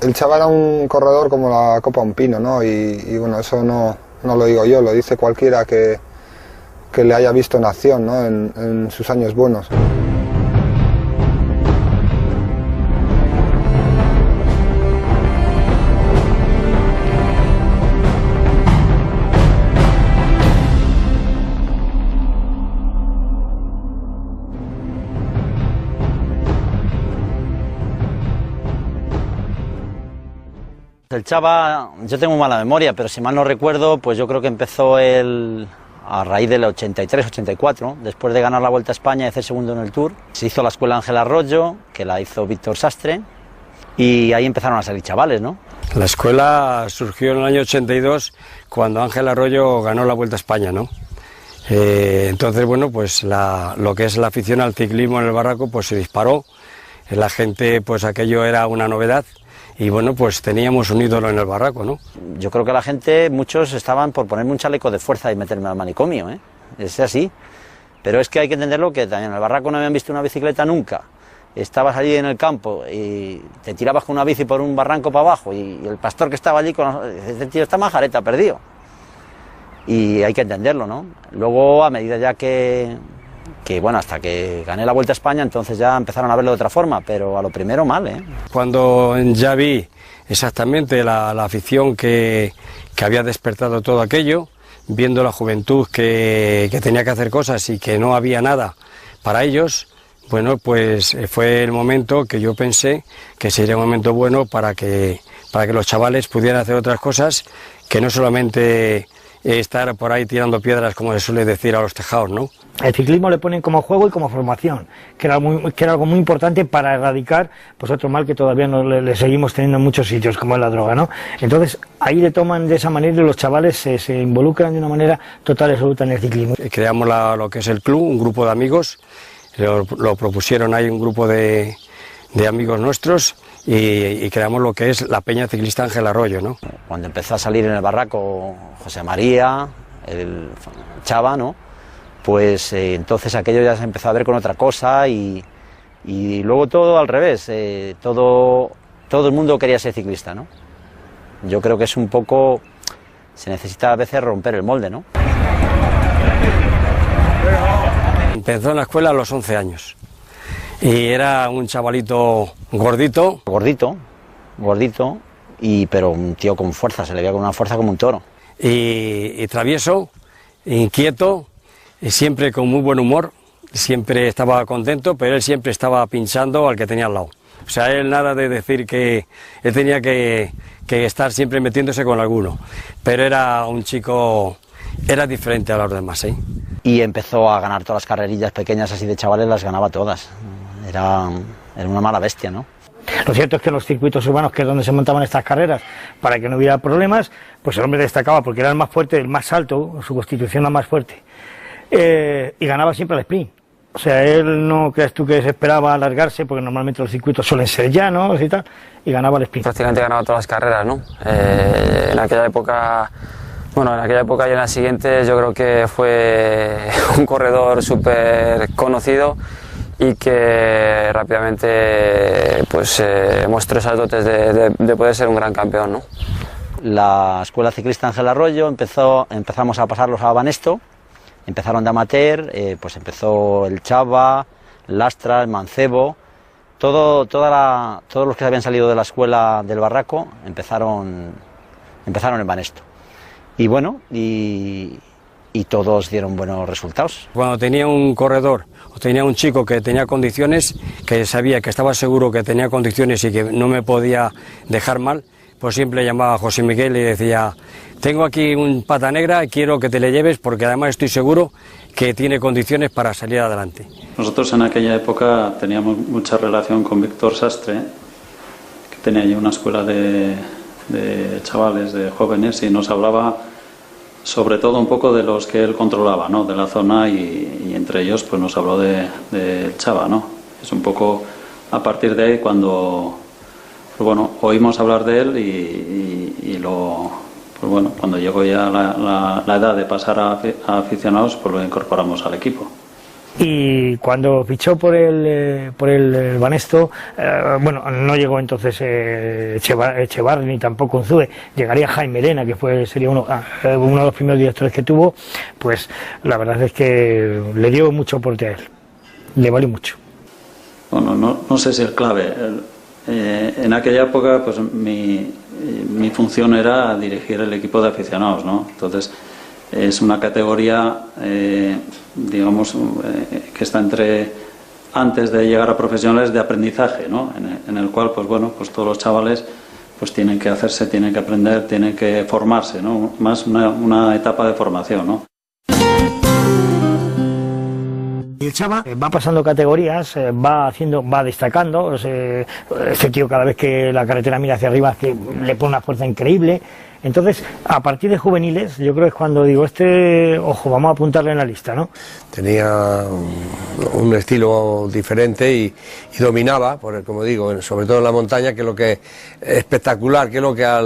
El Chava era un corredor como la copa un pino, ¿no? Y bueno, eso no lo digo yo, lo dice cualquiera que le haya visto en acción, ¿no? En sus años buenos. El Chava, yo tengo mala memoria, pero si mal no recuerdo, pues yo creo que empezó a raíz del 83-84, después de ganar la Vuelta a España y hacer segundo en el Tour. Se hizo la escuela Ángel Arroyo, que la hizo Víctor Sastre, y ahí empezaron a salir chavales, ¿no? La escuela surgió en el año 82, cuando Ángel Arroyo ganó la Vuelta a España, ¿no? Entonces, bueno, pues lo que es la afición al ciclismo en el Barraco, pues se disparó. La gente, pues aquello era una novedad. Y bueno, pues teníamos un ídolo en el Barraco, ¿no? Yo creo que la gente, muchos estaban por ponerme un chaleco de fuerza y meterme al manicomio, ¿eh? Es así. Pero es que hay que entenderlo que también en el Barraco no habían visto una bicicleta nunca. Estabas allí en el campo y te tirabas con una bici por un barranco para abajo y el pastor que estaba allí ese tío está majareta, perdido. Y hay que entenderlo, ¿no? Luego, a medida ya que bueno, hasta que gané la Vuelta a España, entonces ya empezaron a verlo de otra forma, pero a lo primero mal, ¿eh? Cuando ya vi exactamente la afición que había despertado todo aquello, viendo la juventud que tenía que hacer cosas y que no había nada para ellos, bueno, pues fue el momento que yo pensé que sería un momento bueno para que los chavales pudieran hacer otras cosas, que no solamente estar por ahí tirando piedras, como se suele decir, a los tejados, ¿no? El ciclismo le ponen como juego y como formación, que era algo muy importante para erradicar pues otro mal que todavía le seguimos teniendo en muchos sitios, como es la droga, ¿no? Entonces ahí le toman de esa manera y los chavales se involucran de una manera total y absoluta en el ciclismo. Creamos lo que es el club, un grupo de amigos, lo propusieron ahí un grupo de amigos nuestros y creamos lo que es la Peña Ciclista Ángel Arroyo, ¿no? Cuando empezó a salir en el Barraco José María, el Chava, ¿no? Pues entonces aquello ya se empezó a ver con otra cosa y luego todo al revés, todo el mundo quería ser ciclista, ¿no? Yo creo que es un poco, se necesita a veces romper el molde, ¿no? Empezó en la escuela a los 11 años y era un chavalito gordito, pero un tío con fuerza, se le veía con una fuerza como un toro. Y travieso, inquieto, y siempre con muy buen humor, siempre estaba contento, pero él siempre estaba pinchando al que tenía al lado. O sea, él nada de decir que él tenía que estar siempre metiéndose con alguno, pero era un chico, era diferente a los demás, ¿eh? Y empezó a ganar todas las carrerillas pequeñas así de chavales, las ganaba todas. Era una mala bestia, ¿no? Lo cierto es que en los circuitos urbanos, que es donde se montaban estas carreras, para que no hubiera problemas, pues el hombre destacaba porque era el más fuerte, el más alto, su constitución la más fuerte, y ganaba siempre el sprint. O sea, él no creas tú que se esperaba alargarse, porque normalmente los circuitos suelen ser llanos y tal, y ganaba el sprint. Prácticamente ganaba todas las carreras, ¿no? En aquella época y en las siguientes yo creo que fue un corredor súper conocido y que rápidamente pues mostró esas dotes de poder ser un gran campeón, ¿no? La Escuela Ciclista Ángel Arroyo empezamos a pasarlos a Banesto, empezaron de amateur, pues empezó el Chava, el Lastra, el Mancebo, todos los que habían salido de la escuela del Barraco empezaron en Banesto. Y bueno, y todos dieron buenos resultados. Cuando tenía un corredor o tenía un chico que tenía condiciones, que sabía que estaba seguro que tenía condiciones y que no me podía dejar mal, pues siempre llamaba a José Miguel y decía: tengo aquí un pata negra y quiero que te le lleves porque además estoy seguro que tiene condiciones para salir adelante. Nosotros en aquella época teníamos mucha relación con Víctor Sastre, que tenía allí una escuela de chavales, de jóvenes, y nos hablaba sobre todo un poco de los que él controlaba, ¿no? De la zona, y entre ellos pues nos habló de Chava, ¿no? Es un poco a partir de ahí cuando pues bueno, oímos hablar de él y pues bueno, cuando llegó ya la edad de pasar a aficionados, pues lo incorporamos al equipo. Y cuando fichó por el Banesto, bueno, no llegó entonces Echevarri ni tampoco Unzue, llegaría Jaime Elena, que sería uno de los primeros directores que tuvo. Pues la verdad es que le dio mucho porte a él, le valió mucho. Bueno, no sé si es clave. En aquella época, pues mi función era dirigir el equipo de aficionados, ¿no? Entonces, es una categoría, digamos, que está antes de llegar a profesionales, de aprendizaje, ¿no? En el cual, pues bueno, pues todos los chavales pues tienen que hacerse, tienen que aprender, tienen que formarse, ¿no? Más una etapa de formación, ¿no? Y el Chava va pasando categorías, va destacando. Este tío, cada vez que la carretera mira hacia arriba, que le pone una fuerza increíble. Entonces, a partir de juveniles, yo creo que es cuando digo, ojo, vamos a apuntarle en la lista, ¿no? Tenía un estilo diferente y dominaba, como digo, sobre todo en la montaña, que es lo que es espectacular, que es lo que a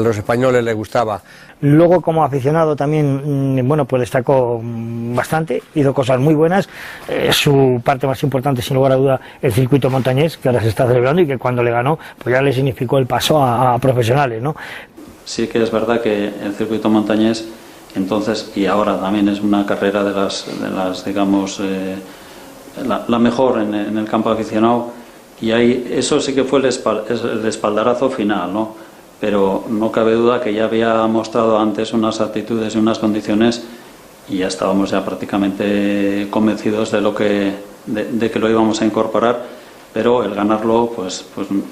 los españoles les gustaba. Luego, como aficionado también, bueno, pues destacó bastante, hizo cosas muy buenas. Su parte más importante, sin lugar a duda, el circuito montañés, que ahora se está celebrando y que cuando le ganó, pues ya le significó el paso a profesionales, ¿no? Sí que es verdad que el circuito montañés, entonces, y ahora también es una carrera de las digamos, la mejor en el campo aficionado, y ahí eso sí que fue el espaldarazo final, ¿no? Pero no cabe duda que ya había mostrado antes unas actitudes y unas condiciones y ya estábamos ya prácticamente convencidos de que lo íbamos a incorporar, pero el ganarlo, pues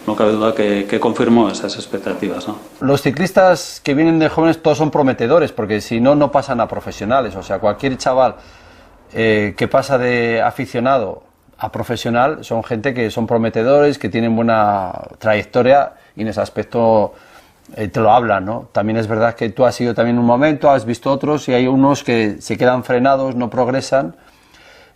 no cabe duda que confirmó esas expectativas, ¿no? Los ciclistas que vienen de jóvenes todos son prometedores, porque si no, no pasan a profesionales. O sea, cualquier chaval que pasa de aficionado a profesional son gente que son prometedores, que tienen buena trayectoria y en ese aspecto te lo hablan, ¿no? También es verdad que tú has ido también un momento, has visto otros y hay unos que se quedan frenados, no progresan.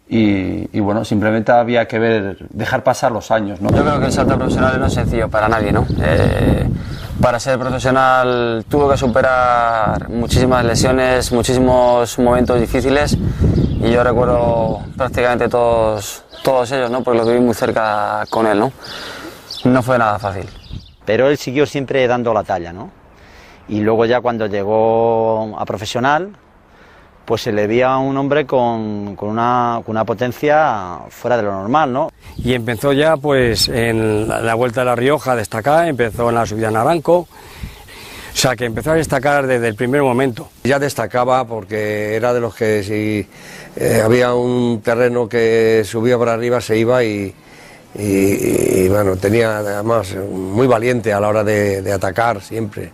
Y bueno, simplemente había que dejar pasar los años, ¿no? Yo creo que el salto profesional no es sencillo para nadie, ¿no? Para ser profesional tuvo que superar muchísimas lesiones, muchísimos momentos difíciles y yo recuerdo prácticamente todos ellos, ¿no? Porque los viví muy cerca con él, ¿no? No fue nada fácil. Pero él siguió siempre dando la talla, ¿no? Y luego ya cuando llegó a profesional, pues se le veía a un hombre con una potencia fuera de lo normal, ¿no? Y empezó ya pues en la Vuelta de La Rioja a destacar, empezó en la subida a Naranco, o sea que empezó a destacar desde el primer momento. Ya destacaba porque era de los que si había un terreno que subía para arriba se iba y bueno, tenía además muy valiente a la hora de atacar siempre.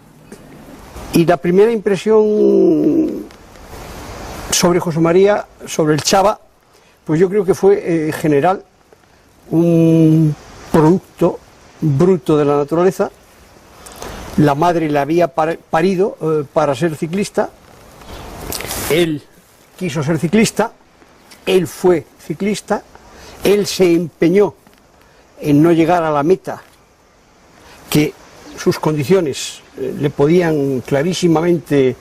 Y la primera impresión sobre José María, sobre el Chava, pues yo creo que fue en general un producto bruto de la naturaleza. La madre le había parido para ser ciclista, él quiso ser ciclista, él fue ciclista, él se empeñó en no llegar a la meta que sus condiciones le podían clarísimamente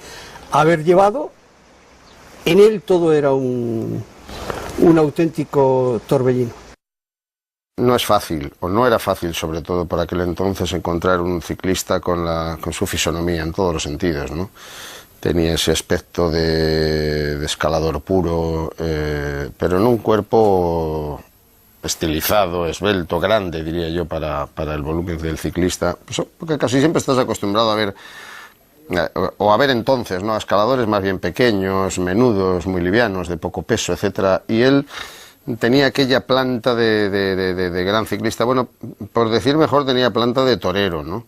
haber llevado. En él todo era un auténtico torbellino. No es fácil, o no era fácil sobre todo por aquel entonces, encontrar un ciclista con su fisonomía en todos los sentidos, ¿no? Tenía ese aspecto de escalador puro, pero en un cuerpo estilizado, esbelto, grande, diría yo, para el volumen del ciclista, pues, porque casi siempre estás acostumbrado a ver entonces, ¿no?, a escaladores más bien pequeños, menudos, muy livianos, de poco peso, etcétera, y él tenía aquella planta de gran ciclista, bueno, por decir mejor, tenía planta de torero, ¿no?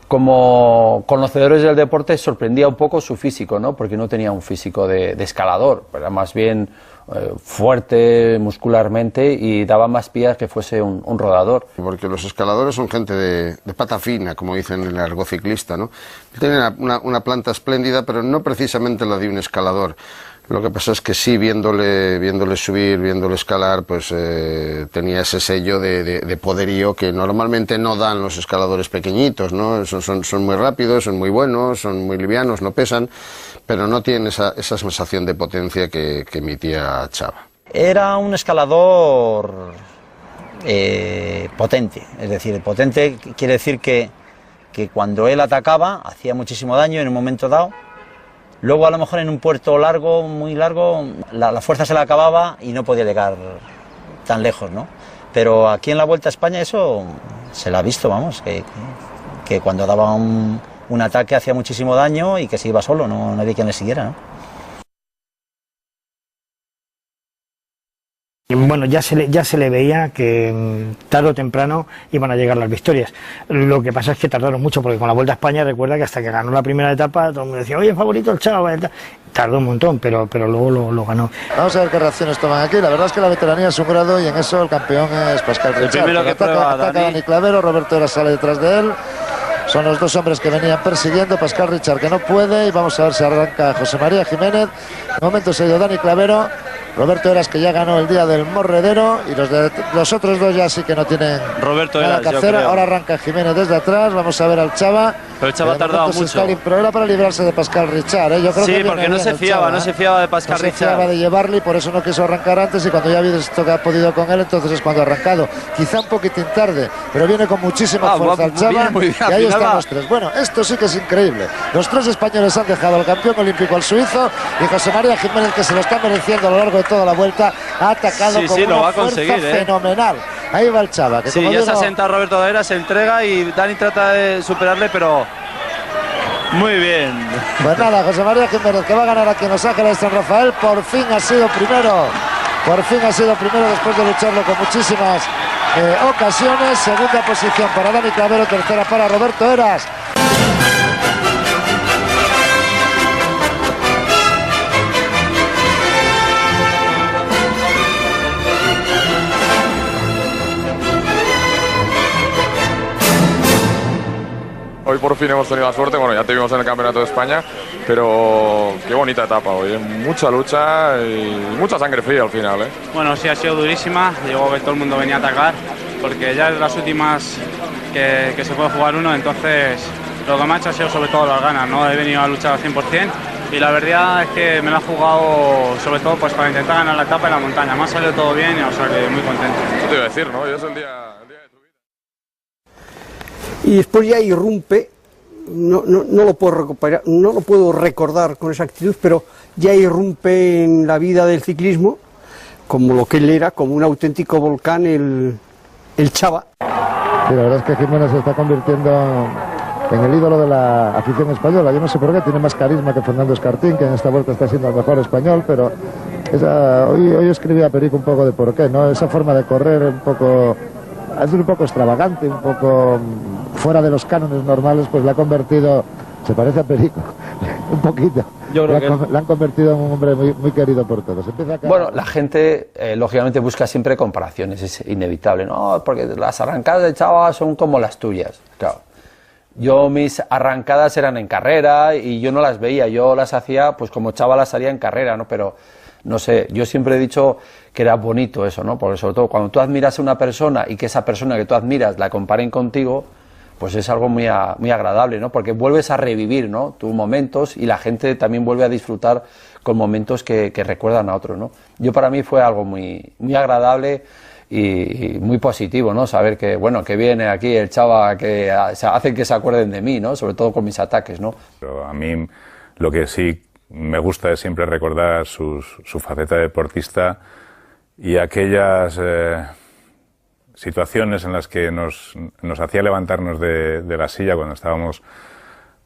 Como conocedores del deporte sorprendía un poco su físico, ¿no? Porque no tenía un físico de escalador, era más bien fuerte muscularmente y daba más pie a que fuese un rodador. Porque los escaladores son gente de pata fina, como dicen en el argot ciclista, ¿no? Tienen una planta espléndida, pero no precisamente la de un escalador. Lo que pasa es que sí, viéndole subir, viéndole escalar, pues tenía ese sello de poderío que normalmente no dan los escaladores pequeñitos, ¿no? Son muy rápidos, son muy buenos, son muy livianos, no pesan, pero no tienen esa sensación de potencia que emitía Chava. Era un escalador potente, es decir, potente quiere decir que cuando él atacaba hacía muchísimo daño en un momento dado. Luego a lo mejor en un puerto largo, muy largo, la fuerza se le acababa y no podía llegar tan lejos, ¿no? Pero aquí en la Vuelta a España eso se lo ha visto, vamos, que cuando daba un ataque hacía muchísimo daño y que se iba solo, no había quien le siguiera, ¿no? Bueno, ya se le veía que tarde o temprano iban a llegar las victorias. Lo que pasa es que tardaron mucho, porque con la Vuelta a España recuerda que hasta que ganó la primera etapa todo el mundo decía, oye, favorito el Chava. Tardó un montón, pero luego lo ganó. Vamos a ver qué reacciones toman aquí. La verdad es que la veteranía es un grado y en eso el campeón es Pascal Richard. El primero que ataca Dani Clavero, Roberto Heras sale detrás de él. Son los dos hombres que venían persiguiendo. Pascal Richard que no puede, y vamos a ver si arranca José María Jiménez. De momento se ha ido Dani Clavero, Roberto Heras, que ya ganó el día del Morredero, y los otros dos ya sí que no tienen nada que hacer. Ahora arranca Jiménez desde atrás. Vamos a ver al Chava. Pero el Chava ha tardado mucho. Pero era para librarse de Pascal Richard, ¿eh? Yo creo que porque no se fiaba de Pascal Richard. No se fiaba de llevarle y por eso no quiso arrancar antes, y cuando ya ha visto que ha podido con él, entonces es cuando ha arrancado. Quizá un poquitín tarde, pero viene con muchísima fuerza el Chava. Y ahí están los tres. Bueno, esto sí que es increíble. Los tres españoles han dejado al campeón olímpico, al suizo, y José María Jiménez, que se lo está mereciendo a lo largo de toda la vuelta, ha atacado con una fuerza fenomenal. Ahí va el Chava. Que ya se ha sentado Roberto Heras, se entrega y Dani trata de superarle, pero muy bien. Pues nada, José María Jiménez, que va a ganar aquí en Los Ángeles San Rafael, por fin ha sido primero. Por fin ha sido primero después de lucharlo con muchísimas ocasiones. Segunda posición para Dani Clavero, tercera para Roberto Heras. Hoy por fin hemos tenido la suerte, bueno, ya te vimos en el Campeonato de España, pero qué bonita etapa hoy, mucha lucha y mucha sangre fría al final, ¿eh? Bueno, sí, ha sido durísima, llegó que todo el mundo venía a atacar, porque ya es las últimas que se puede jugar uno, entonces lo que me ha hecho ha sido sobre todo las ganas, ¿no? He venido a luchar al 100% y la verdad es que me la he jugado sobre todo pues para intentar ganar la etapa en la montaña. Me ha salido todo bien, o sea que muy contento. Eso te iba a decir, ¿no? Hoy es el día de tu vida. Y después ya irrumpe, no lo puedo recuperar, no lo puedo recordar con exactitud, pero ya irrumpe en la vida del ciclismo como lo que él era, como un auténtico volcán, el Chava. Sí, la verdad es que Jiménez se está convirtiendo en el ídolo de la afición española. Yo no sé por qué, tiene más carisma que Fernando Escartín, que en esta vuelta está siendo el mejor español, pero hoy escribí a Perico un poco de por qué, ¿no? Esa forma de correr un poco extravagante, un poco fuera de los cánones normales, pues la ha convertido, se parece a Perico, un poquito. Yo creo que la han convertido en un hombre muy querido por todos. Bueno, la gente lógicamente busca siempre comparaciones, es inevitable, ¿no? Porque las arrancadas de Chava son como las tuyas, claro. Yo mis arrancadas eran en carrera y yo no las veía, yo las hacía pues como Chava las haría en carrera, ¿no? Pero no sé, yo siempre he dicho que era bonito eso, ¿no? Porque sobre todo cuando tú admiras a una persona y que esa persona que tú admiras la comparen contigo, pues es algo muy agradable, ¿no? Porque vuelves a revivir, ¿no? Tus momentos y la gente también vuelve a disfrutar con momentos que recuerdan a otros, ¿no? Yo para mí fue algo muy agradable y muy positivo, ¿no? Saber que, bueno, que viene aquí el Chava, que hace que se acuerden de mí, ¿no? Sobre todo con mis ataques, ¿no? Pero a mí lo que sí me gusta es siempre recordar su faceta de deportista y aquellas situaciones en las que nos hacía levantarnos de la silla cuando estábamos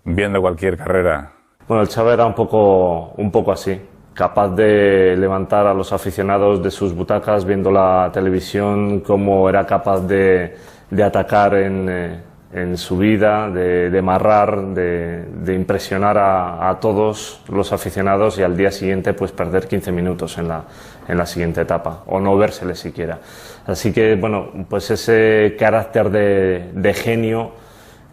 viendo cualquier carrera. Bueno, el Chava era un poco así, capaz de levantar a los aficionados de sus butacas viendo la televisión, cómo era capaz de atacar en su vida, de marrar, de impresionar a todos los aficionados y al día siguiente pues perder 15 minutos en la siguiente etapa o no vérsele siquiera. Así que bueno, pues ese carácter de genio,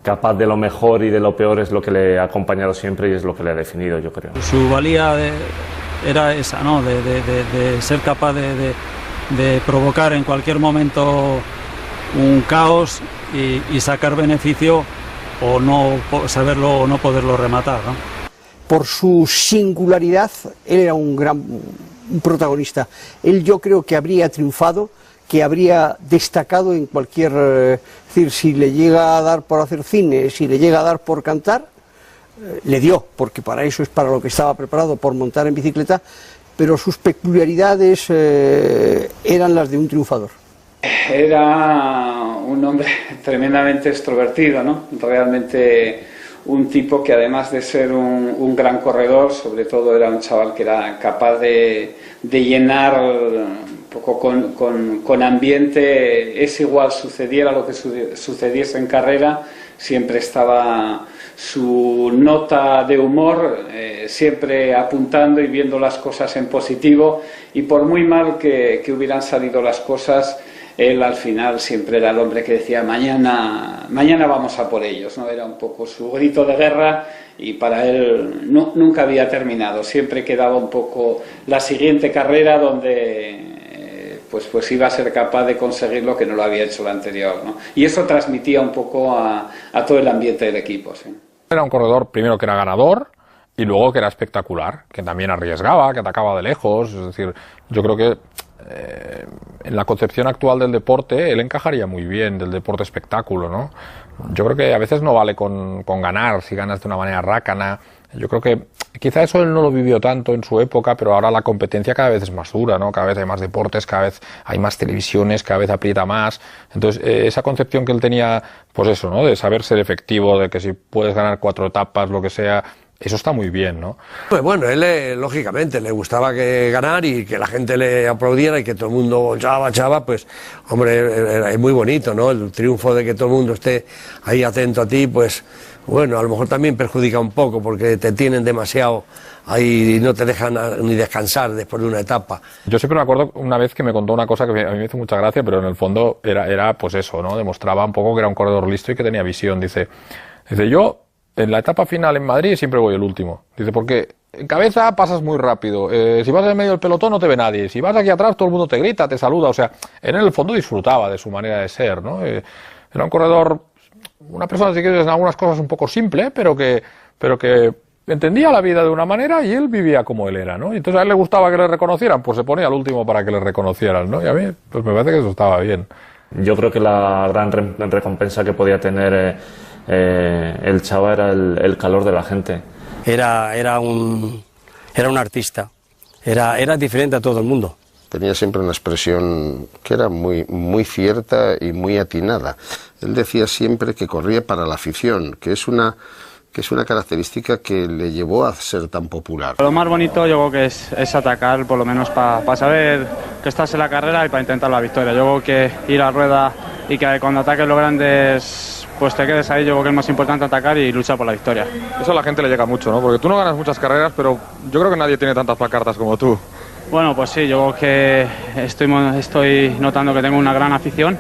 capaz de lo mejor y de lo peor, es lo que le ha acompañado siempre y es lo que le ha definido, yo creo. Su valía era esa, ¿no? De ser capaz de provocar en cualquier momento un caos y sacar beneficio o no saberlo o no poderlo rematar, ¿no? Por su singularidad, él era un gran protagonista. Él, yo creo que habría triunfado, que habría destacado en cualquier... es decir, si le llega a dar por hacer cine, si le llega a dar por cantar, le dio, porque para eso es para lo que estaba preparado, por montar en bicicleta, pero sus peculiaridades eran las de un triunfador. Era un hombre tremendamente extrovertido, ¿no? Realmente un tipo que, además de ser un gran corredor, sobre todo era un chaval que era capaz de llenar un poco con ambiente. Es igual, sucediera lo que sucediese en carrera, siempre estaba su nota de humor, siempre apuntando y viendo las cosas en positivo, y por muy mal que hubieran salido las cosas, él al final siempre era el hombre que decía mañana vamos a por ellos, ¿no? Era un poco su grito de guerra, y para él nunca había terminado, siempre quedaba un poco la siguiente carrera donde pues iba a ser capaz de conseguir lo que no lo había hecho la anterior, ¿no? Y eso transmitía un poco a todo el ambiente del equipo, sí. Era un corredor, primero, que era ganador, y luego que era espectacular, que también arriesgaba, que atacaba de lejos. Es decir, yo creo que en la concepción actual del deporte él encajaría muy bien, del deporte espectáculo, ¿no? Yo creo que a veces no vale con ganar, si ganas de una manera rácana. Yo creo que quizá eso él no lo vivió tanto en su época, pero ahora la competencia cada vez es más dura, ¿no? Cada vez hay más deportes, cada vez hay más televisiones, cada vez aprieta más. Entonces, esa concepción que él tenía, pues eso, ¿no? De saber ser efectivo, de que si puedes ganar 4 etapas, lo que sea, eso está muy bien, ¿no? Pues bueno, él lógicamente le gustaba ganar y que la gente le aplaudiera y que todo el mundo chava, pues hombre, es muy bonito, ¿no? El triunfo de que todo el mundo esté ahí atento a ti, pues bueno, a lo mejor también perjudica un poco porque te tienen demasiado ahí y no te dejan ni descansar después de una etapa. Yo siempre me acuerdo una vez que me contó una cosa que a mí me hizo mucha gracia, pero en el fondo era pues eso, ¿no? Demostraba un poco que era un corredor listo y que tenía visión. Dice yo en la etapa final en Madrid siempre voy el último. Dice, porque en cabeza pasas muy rápido. Si vas en medio del pelotón no te ve nadie. Si vas aquí atrás todo el mundo te grita, te saluda. O sea, en el fondo disfrutaba de su manera de ser, ¿no? Era un corredor, una persona, si quieres, en algunas cosas un poco simple, pero que entendía la vida de una manera y él vivía como él era, ¿no? Y entonces a él le gustaba que le reconocieran, pues se ponía al último para que le reconocieran, ¿no? Y a mí, pues me parece que eso estaba bien. Yo creo que la gran recompensa que podía tener el Chava era el calor de la gente. Era un artista, era diferente a todo el mundo. Tenía siempre una expresión que era muy, muy cierta y muy atinada. Él decía siempre que corría para la afición, que es una característica que le llevó a ser tan popular. Lo más bonito yo creo que es atacar, por lo menos para saber que estás en la carrera y para intentar la victoria. Yo creo que ir a rueda y que cuando ataques los grandes pues te quedes ahí, yo creo que es más importante atacar y luchar por la victoria. Eso a la gente le llega mucho, ¿no? Porque tú no ganas muchas carreras, pero yo creo que nadie tiene tantas pancartas como tú. Bueno, pues sí, yo creo que estoy notando que tengo una gran afición.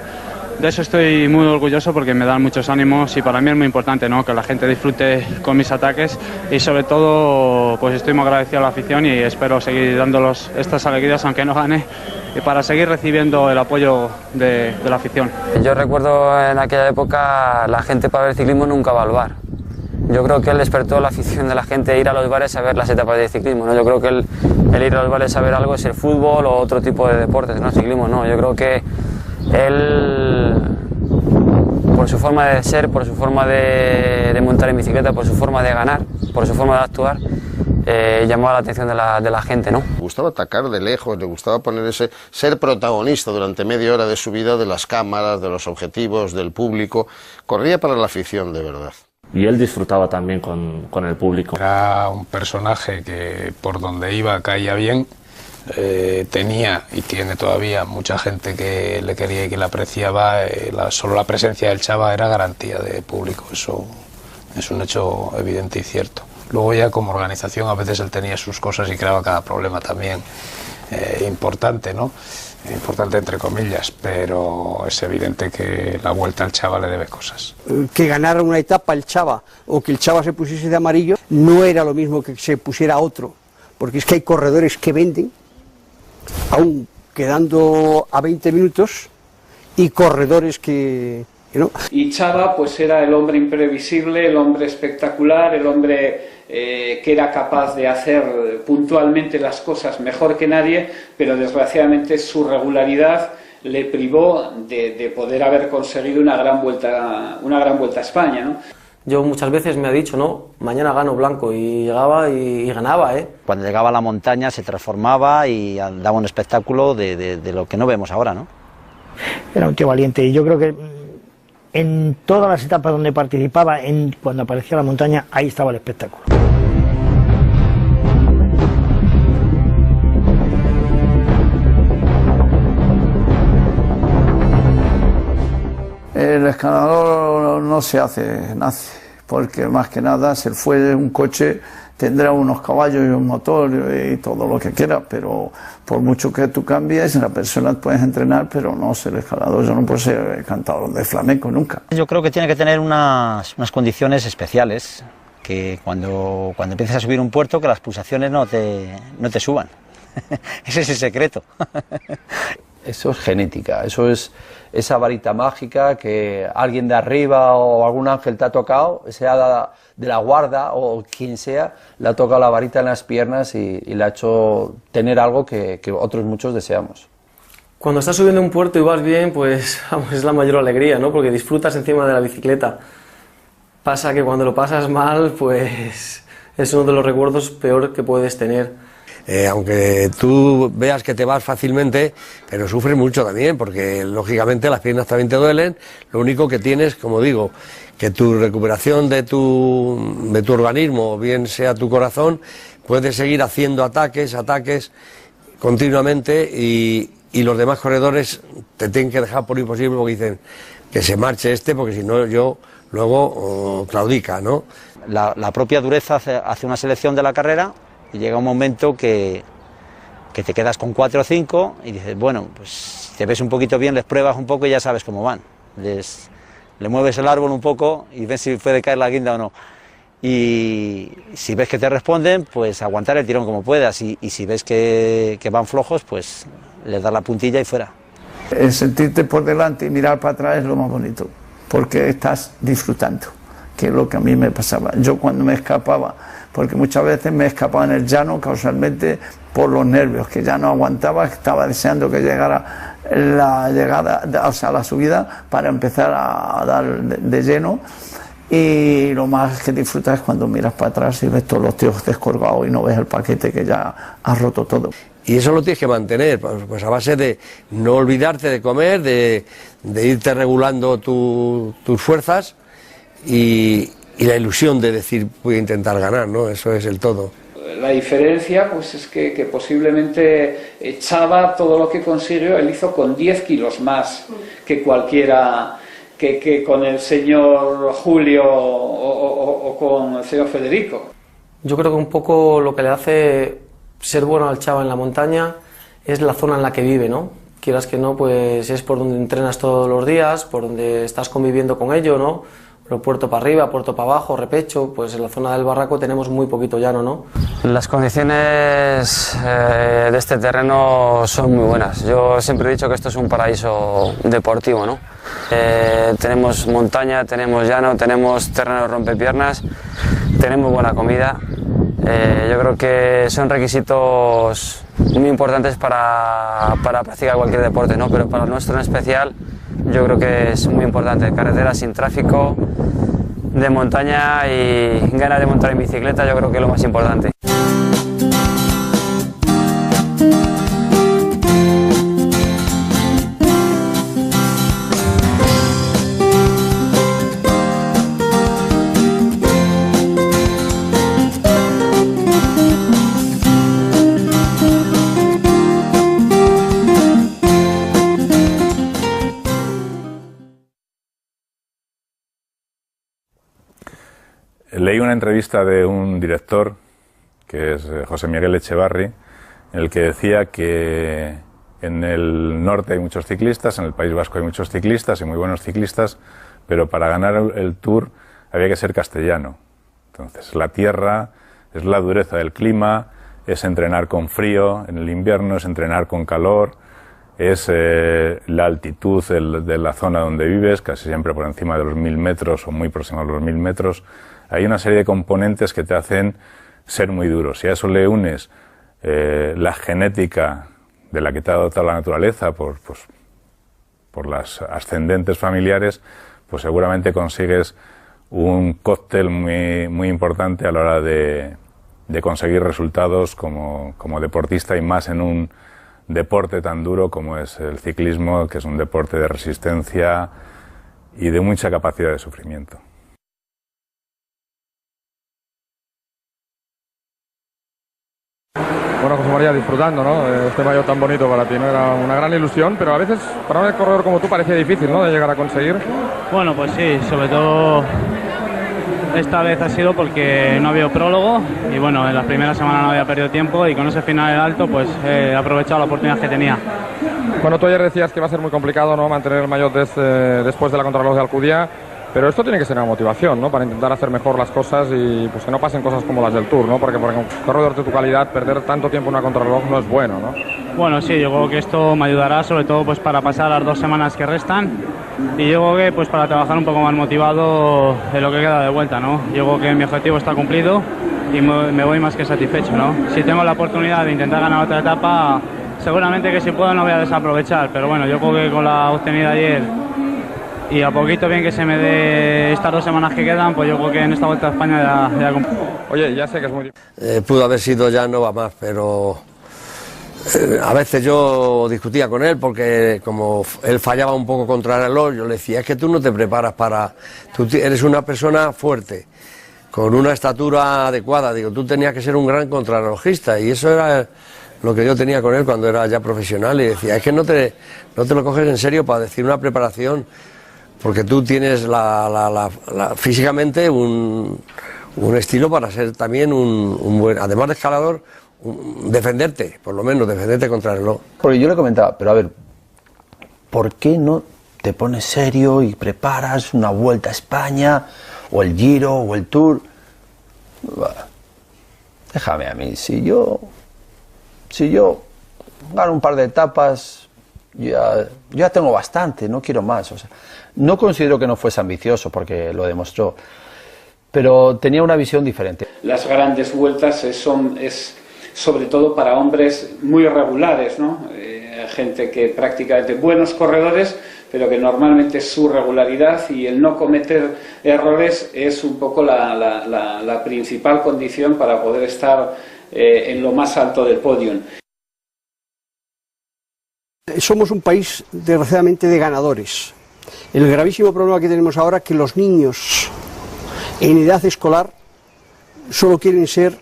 De eso estoy muy orgulloso porque me dan muchos ánimos y para mí es muy importante, ¿no? Que la gente disfrute con mis ataques y sobre todo pues estoy muy agradecido a la afición y espero seguir dándolos estas alegrías aunque no gane y para seguir recibiendo el apoyo de la afición. Yo recuerdo en aquella época la gente para ver ciclismo nunca va al bar. Yo creo que él despertó la afición de la gente a ir a los bares a ver las etapas de ciclismo, ¿no? Yo creo que el ir a los bares a ver algo es el fútbol o otro tipo de deportes, no ciclismo, no. Yo creo que él, por su forma de ser, por su forma de montar en bicicleta, por su forma de ganar, por su forma de actuar, llamaba la atención de la gente, ¿no? Le gustaba atacar de lejos, le gustaba ser protagonista durante media hora de su vida de las cámaras, de los objetivos, del público. Corría para la afición, de verdad. Y él disfrutaba también con el público. Era un personaje que por donde iba caía bien. Tenía y tiene todavía mucha gente que le quería y que le apreciaba. Solo la presencia del Chava era garantía de público, eso es un hecho evidente y cierto. Luego ya como organización a veces él tenía sus cosas y creaba cada problema también importante, ¿no? Importante entre comillas, pero es evidente que la Vuelta al Chava le debe cosas. Que ganara una etapa el Chava o que el Chava se pusiese de amarillo no era lo mismo que se pusiera otro. porque es que hay corredores que venden, aún quedando a 20 minutos, y corredores que no. Y Chava pues era el hombre imprevisible, el hombre espectacular, el hombre que era capaz de hacer puntualmente las cosas mejor que nadie, pero desgraciadamente su regularidad le privó de poder haber conseguido una gran vuelta a España, ¿no? Yo muchas veces me ha dicho, no, mañana gano blanco, y llegaba y ganaba, ¿eh? Cuando llegaba a la montaña se transformaba y daba un espectáculo de lo que no vemos ahora, ¿no? Era un tío valiente, y yo creo que en todas las etapas donde participaba, cuando aparecía la montaña, ahí estaba el espectáculo. El escalador no se hace, nace, porque más que nada se fue un coche, tendrá unos caballos y un motor y todo lo que quiera, pero por mucho que tú cambies, la persona puedes entrenar, pero no ser escalador. Yo no puedo ser cantador de flamenco nunca. Yo creo que tiene que tener unas condiciones especiales, que cuando empieces a subir un puerto, que las pulsaciones no te suban. Ese es el secreto. Eso es genética, eso es esa varita mágica que alguien de arriba o algún ángel te ha tocado, sea de la guarda o quien sea, le ha tocado la varita en las piernas y le ha hecho tener algo que otros muchos deseamos. Cuando estás subiendo un puerto y vas bien, pues vamos, es la mayor alegría, ¿no? Porque disfrutas encima de la bicicleta. Pasa que cuando lo pasas mal, pues es uno de los recuerdos peor que puedes tener. Aunque tú veas que te vas fácilmente, pero sufres mucho también, porque lógicamente las piernas también te duelen. Lo único que tienes, como digo, que tu recuperación de tu organismo, bien sea tu corazón, puedes seguir haciendo ataques continuamente, y los demás corredores te tienen que dejar por imposible, porque dicen que se marche este, porque si no yo luego claudica, ¿no? La propia dureza hace una selección de la carrera. Y llega un momento que te quedas con 4 o 5 y dices, bueno, pues te ves un poquito bien, les pruebas un poco y ya sabes cómo van. Le mueves el árbol un poco y ves si puede caer la guinda o no. Y si ves que te responden, pues aguantar el tirón como puedas. Y si ves que van flojos, pues les das la puntilla y fuera. El sentirte por delante y mirar para atrás es lo más bonito, porque estás disfrutando, que es lo que a mí me pasaba. Yo cuando me escapaba, porque muchas veces me escapaba en el llano causalmente por los nervios, que ya no aguantaba, estaba deseando que llegara la llegada, o sea, la subida, para empezar a dar de lleno. Y lo más que disfrutas es cuando miras para atrás y ves todos los tíos descolgados y no ves el paquete que ya has roto todo. Y eso lo tienes que mantener, pues a base de no olvidarte de comer, de irte regulando tus fuerzas y la ilusión de decir voy a intentar ganar, ¿no? Eso es el todo. La diferencia pues es que posiblemente Chava todo lo que consiguió él hizo con 10 kilos más que cualquiera, que con el señor Julio o con el señor Federico. Yo creo que un poco lo que le hace ser bueno al Chava en la montaña es la zona en la que vive, ¿no? Quieras que no, pues es por donde entrenas todos los días, por donde estás conviviendo con ello, ¿no? Pero puerto para arriba, puerto para abajo, repecho, pues en la zona del Barraco tenemos muy poquito llano, ¿no? Las condiciones de este terreno son muy buenas. Yo siempre he dicho que esto es un paraíso deportivo, ¿no? Tenemos montaña, tenemos llano, tenemos terreno rompepiernas, tenemos buena comida. Yo creo que son requisitos muy importantes para practicar cualquier deporte, ¿no? Pero para el nuestro en especial, yo creo que es muy importante. Carretera sin tráfico, de montaña y ganas de montar en bicicleta, yo creo que es lo más importante. Leí una entrevista de un director, que es José Miguel Echevarri, en el que decía que en el norte hay muchos ciclistas, en el País Vasco hay muchos ciclistas y muy buenos ciclistas, pero para ganar el Tour había que ser castellano. Entonces, la tierra, es la dureza del clima, es entrenar con frío en el invierno, es entrenar con calor, es la altitud de la zona donde vives, casi siempre por encima de los 1000 metros o muy próximo a los 1000 metros. Hay una serie de componentes que te hacen ser muy duro. Si a eso le unes la genética de la que te ha dotado la naturaleza por las ascendentes familiares, pues seguramente consigues un cóctel muy importante a la hora de conseguir resultados como deportista, y más en un deporte tan duro como es el ciclismo, que es un deporte de resistencia y de mucha capacidad de sufrimiento. Bueno, José María, disfrutando, ¿no? Este maillot tan bonito para ti, ¿no? Era una gran ilusión, pero a veces para un corredor como tú parecía difícil, ¿no?, de llegar a conseguir. Bueno, pues sí, sobre todo esta vez ha sido porque no había prólogo y bueno, en la primera semana no había perdido tiempo y con ese final alto pues he aprovechado la oportunidad que tenía. Bueno, tú ayer decías que va a ser muy complicado, ¿no?, mantener el maillot después de la contrarreloj de Alcudia, pero esto tiene que ser una motivación, ¿no?, para intentar hacer mejor las cosas y pues que no pasen cosas como las del Tour, ¿no?, porque por un corredor de tu calidad perder tanto tiempo en una contrarreloj no es bueno, ¿no? Bueno, sí, yo creo que esto me ayudará sobre todo pues para pasar las 2 semanas que restan y yo creo que pues para trabajar un poco más motivado en lo que queda de vuelta, ¿no? Yo creo que mi objetivo está cumplido y me voy más que satisfecho, ¿no? Si tengo la oportunidad de intentar ganar otra etapa, seguramente que si puedo no voy a desaprovechar, pero bueno, yo creo que con la obtenida ayer y a poquito bien que se me dé estas 2 semanas que quedan, pues yo creo que en esta Vuelta a España ya Oye, ya sé que es muy difícil. Pudo haber sido ya no va más, pero a veces yo discutía con él porque como él fallaba un poco contra el reloj, yo le decía, es que tú no te preparas para... Tú eres una persona fuerte, con una estatura adecuada, digo, tú tenías que ser un gran contrarrelojista, y eso era lo que yo tenía con él cuando era ya profesional, y decía, es que no te lo coges en serio para decir una preparación, porque tú tienes físicamente un estilo para ser también un buen, además de escalador, defenderte, por lo menos defenderte contra el reloj. Porque yo le comentaba, pero a ver, ¿por qué no te pones serio y preparas una Vuelta a España, o el Giro, o el Tour? Déjame a mí, si yo gano un par de etapas, ya tengo bastante, no quiero más. O sea, no considero que no fuese ambicioso, porque lo demostró, pero tenía una visión diferente. Las grandes vueltas es sobre todo para hombres muy regulares, ¿no? Gente que prácticamente buenos corredores, pero que normalmente su regularidad y el no cometer errores es un poco la principal condición para poder estar en lo más alto del podio. Somos un país, desgraciadamente, de ganadores. El gravísimo problema que tenemos ahora es que los niños en edad escolar solo quieren ser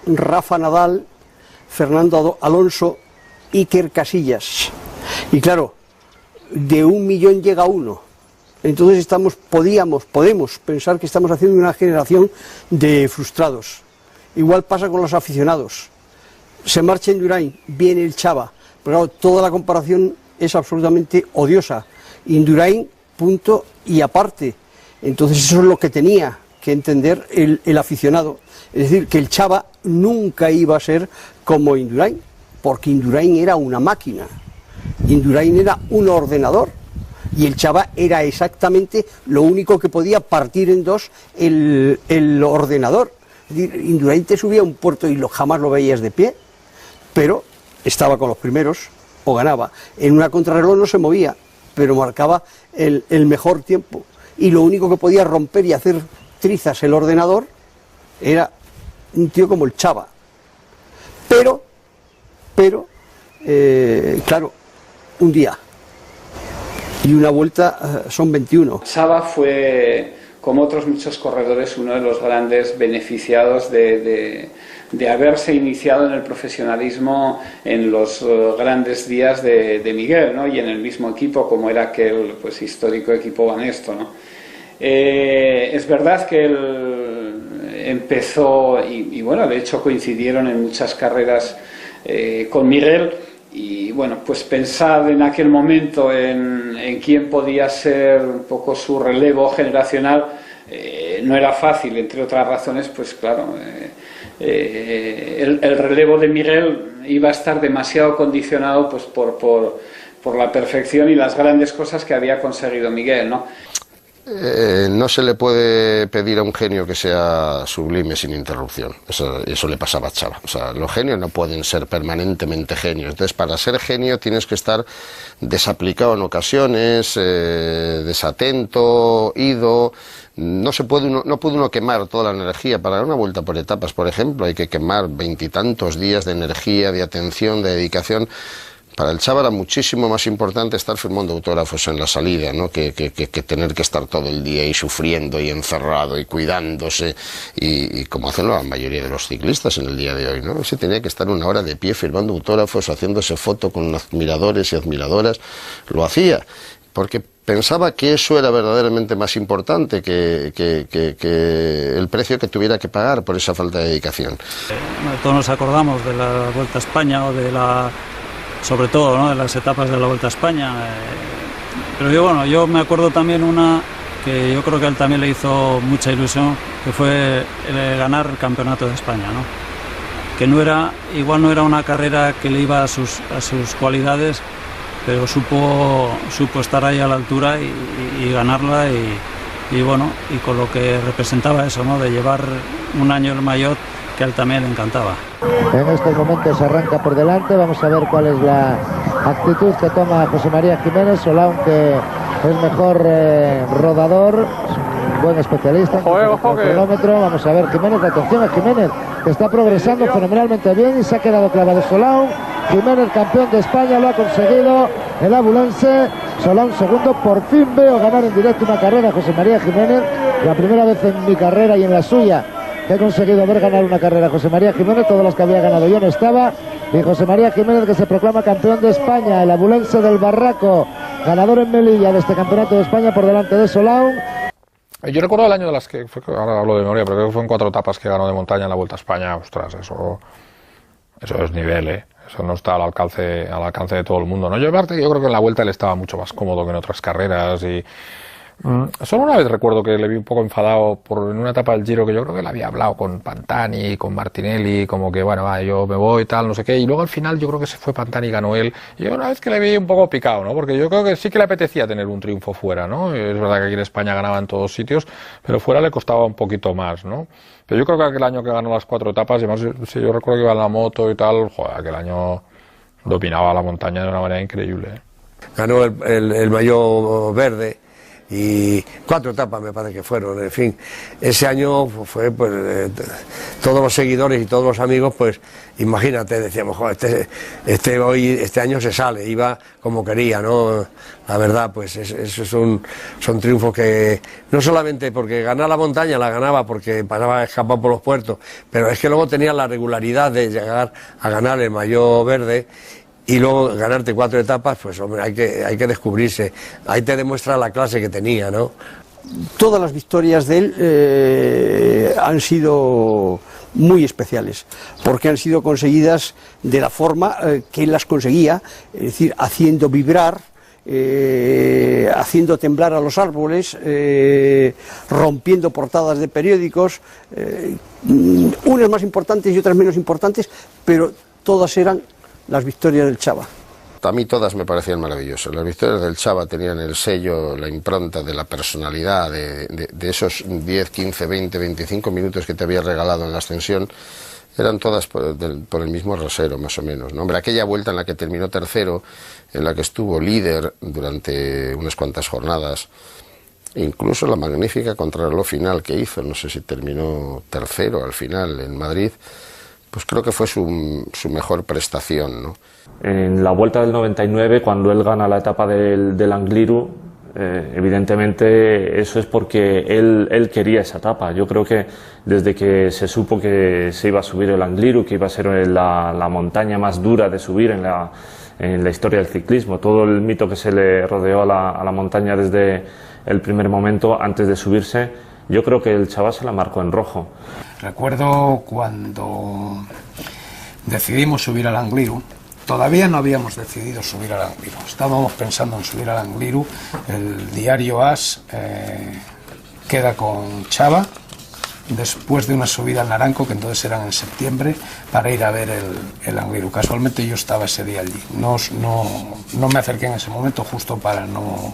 Rafa Nadal, Fernando Alonso, Iker Casillas. Y claro, de 1 millón llega 1. Entonces podemos pensar que estamos haciendo una generación de frustrados. Igual pasa con los aficionados. Se marcha Indurain, viene el Chava. Pero claro, toda la comparación es absolutamente odiosa. Indurain, punto y aparte. Entonces eso es lo que tenía que entender el aficionado. Es decir, que el Chava nunca iba a ser como Indurain, porque Indurain era una máquina. Indurain era un ordenador. Y el Chava era exactamente lo único que podía partir en dos el ordenador. Es decir, Indurain te subía a un puerto y jamás lo veías de pie, pero estaba con los primeros o ganaba. En una contrarreloj no se movía, pero marcaba el mejor tiempo. Y lo único que podía romper y hacer trizas el ordenador era un tío como el Chava. Pero claro, un día y una vuelta son 21. Chava fue, como otros muchos corredores, uno de los grandes beneficiados de haberse iniciado en el profesionalismo en los grandes días de Miguel, ¿no? Y en el mismo equipo, como era aquel pues histórico equipo Banesto, ¿no? Es verdad que él empezó y bueno, de hecho coincidieron en muchas carreras con Miguel. Y bueno, pues pensar en aquel momento en quién podía ser un poco su relevo generacional, no era fácil, entre otras razones, pues claro, el relevo de Miguel iba a estar demasiado condicionado pues por la perfección y las grandes cosas que había conseguido Miguel, ¿no? No se le puede pedir a un genio que sea sublime sin interrupción. Eso le pasaba a Chava. O sea, los genios no pueden ser permanentemente genios. Entonces, para ser genio tienes que estar desaplicado en ocasiones, desatento, ido. No puede uno quemar toda la energía. Para dar una vuelta por etapas, por ejemplo, hay que quemar 20 y tantos días de energía, de atención, de dedicación. Para el Chava era muchísimo más importante estar firmando autógrafos en la salida, ¿no? que tener que estar todo el día ahí sufriendo y encerrado y cuidándose, y como hacen la mayoría de los ciclistas en el día de hoy, ¿no? Se tenía que estar una hora de pie firmando autógrafos, haciéndose foto con admiradores y admiradoras. Lo hacía porque pensaba que eso era verdaderamente más importante que el precio que tuviera que pagar por esa falta de dedicación. Todos nos acordamos de la Vuelta a España o sobre todo, ¿no?, de las etapas de la Vuelta a España, pero yo me acuerdo también una que yo creo que a él también le hizo mucha ilusión, que fue el ganar el Campeonato de España, ¿no? Que igual no era una carrera que le iba a sus cualidades, pero supo estar ahí a la altura y ganarla, y con lo que representaba eso, ¿no?, de llevar un año el maillot, que a él también le encantaba. En estos momentos arranca por delante, vamos a ver cuál es la actitud que toma José María Jiménez. Solán, que es mejor rodador, buen especialista en el cronómetro. Vamos a ver Jiménez, atención a Jiménez, que está progresando fenomenalmente bien y se ha quedado clavado Solán. Jiménez, campeón de España, lo ha conseguido el abulense. Solán segundo. Por fin veo ganar en directo una carrera a José María Jiménez, la primera vez en mi carrera y en la suya que he conseguido ver ganar una carrera a José María Jiménez. Todas las que había ganado yo no estaba, y José María Jiménez, que se proclama campeón de España, el abulense del Barraco, ganador en Melilla de este Campeonato de España por delante de Solán. Yo recuerdo el año de las que, ahora hablo de memoria, pero creo que fueron 4 etapas que ganó de montaña en la Vuelta a España. Ostras, eso es nivel, eso no está al alcance de todo el mundo, ¿no? Yo creo que en la Vuelta él estaba mucho más cómodo que en otras carreras, y solo una vez recuerdo que le vi un poco enfadado en una etapa del Giro, que yo creo que le había hablado con Pantani, con Martinelli, como que yo me voy, tal, no sé qué, y luego al final yo creo que se fue Pantani y ganó él, y una vez que le vi un poco picado, ¿no? Porque yo creo que sí que le apetecía tener un triunfo fuera, ¿no? Es verdad que aquí en España ganaba en todos sitios, pero fuera le costaba un poquito más, ¿no? Pero yo creo que aquel año que ganó las 4 etapas, y además si yo recuerdo que iba en la moto y tal, aquel año dominaba la montaña de una manera increíble. Ganó el maillot verde, y 4 etapas me parece que fueron. En fin, ese año fue, pues, todos los seguidores y todos los amigos, pues imagínate, decíamos, joder, este año se sale, iba como quería, ¿no? La verdad, pues esos son triunfos que no solamente porque ganar la montaña la ganaba porque pasaba a escapar por los puertos, pero es que luego tenía la regularidad de llegar a ganar el maillot verde. Y luego ganarte 4 etapas, pues hombre, hay que descubrirse. Ahí te demuestra la clase que tenía, ¿no? Todas las victorias de él han sido muy especiales, porque han sido conseguidas de la forma que él las conseguía, es decir, haciendo vibrar, haciendo temblar a los árboles, rompiendo portadas de periódicos, unas más importantes y otras menos importantes, pero todas eran las victorias del Chava. A mí todas me parecían maravillosas. Las victorias del Chava tenían el sello, la impronta de la personalidad, de esos 10, 15, 20, 25 minutos que te había regalado en la ascensión. Eran todas por el mismo rasero, más o menos, ¿no? Hombre, aquella vuelta en la que terminó tercero, en la que estuvo líder durante unas cuantas jornadas, incluso la magnífica contrarreloj final que hizo, no sé si terminó tercero al final en Madrid, pues creo que fue su mejor prestación, ¿no? En la Vuelta del 99, cuando él gana la etapa del Angliru, evidentemente eso es porque él quería esa etapa. Yo creo que desde que se supo que se iba a subir el Angliru, que iba a ser la montaña más dura de subir en la historia del ciclismo, todo el mito que se le rodeó a la montaña desde el primer momento antes de subirse, yo creo que el Chava se la marcó en rojo. Recuerdo cuando decidimos subir al Angliru, todavía no habíamos decidido subir al Angliru, estábamos pensando en subir al Angliru. El diario AS queda con Chava después de una subida al Naranco, que entonces eran en septiembre, para ir a ver el Angliru. Casualmente yo estaba ese día allí. No me acerqué en ese momento justo para no...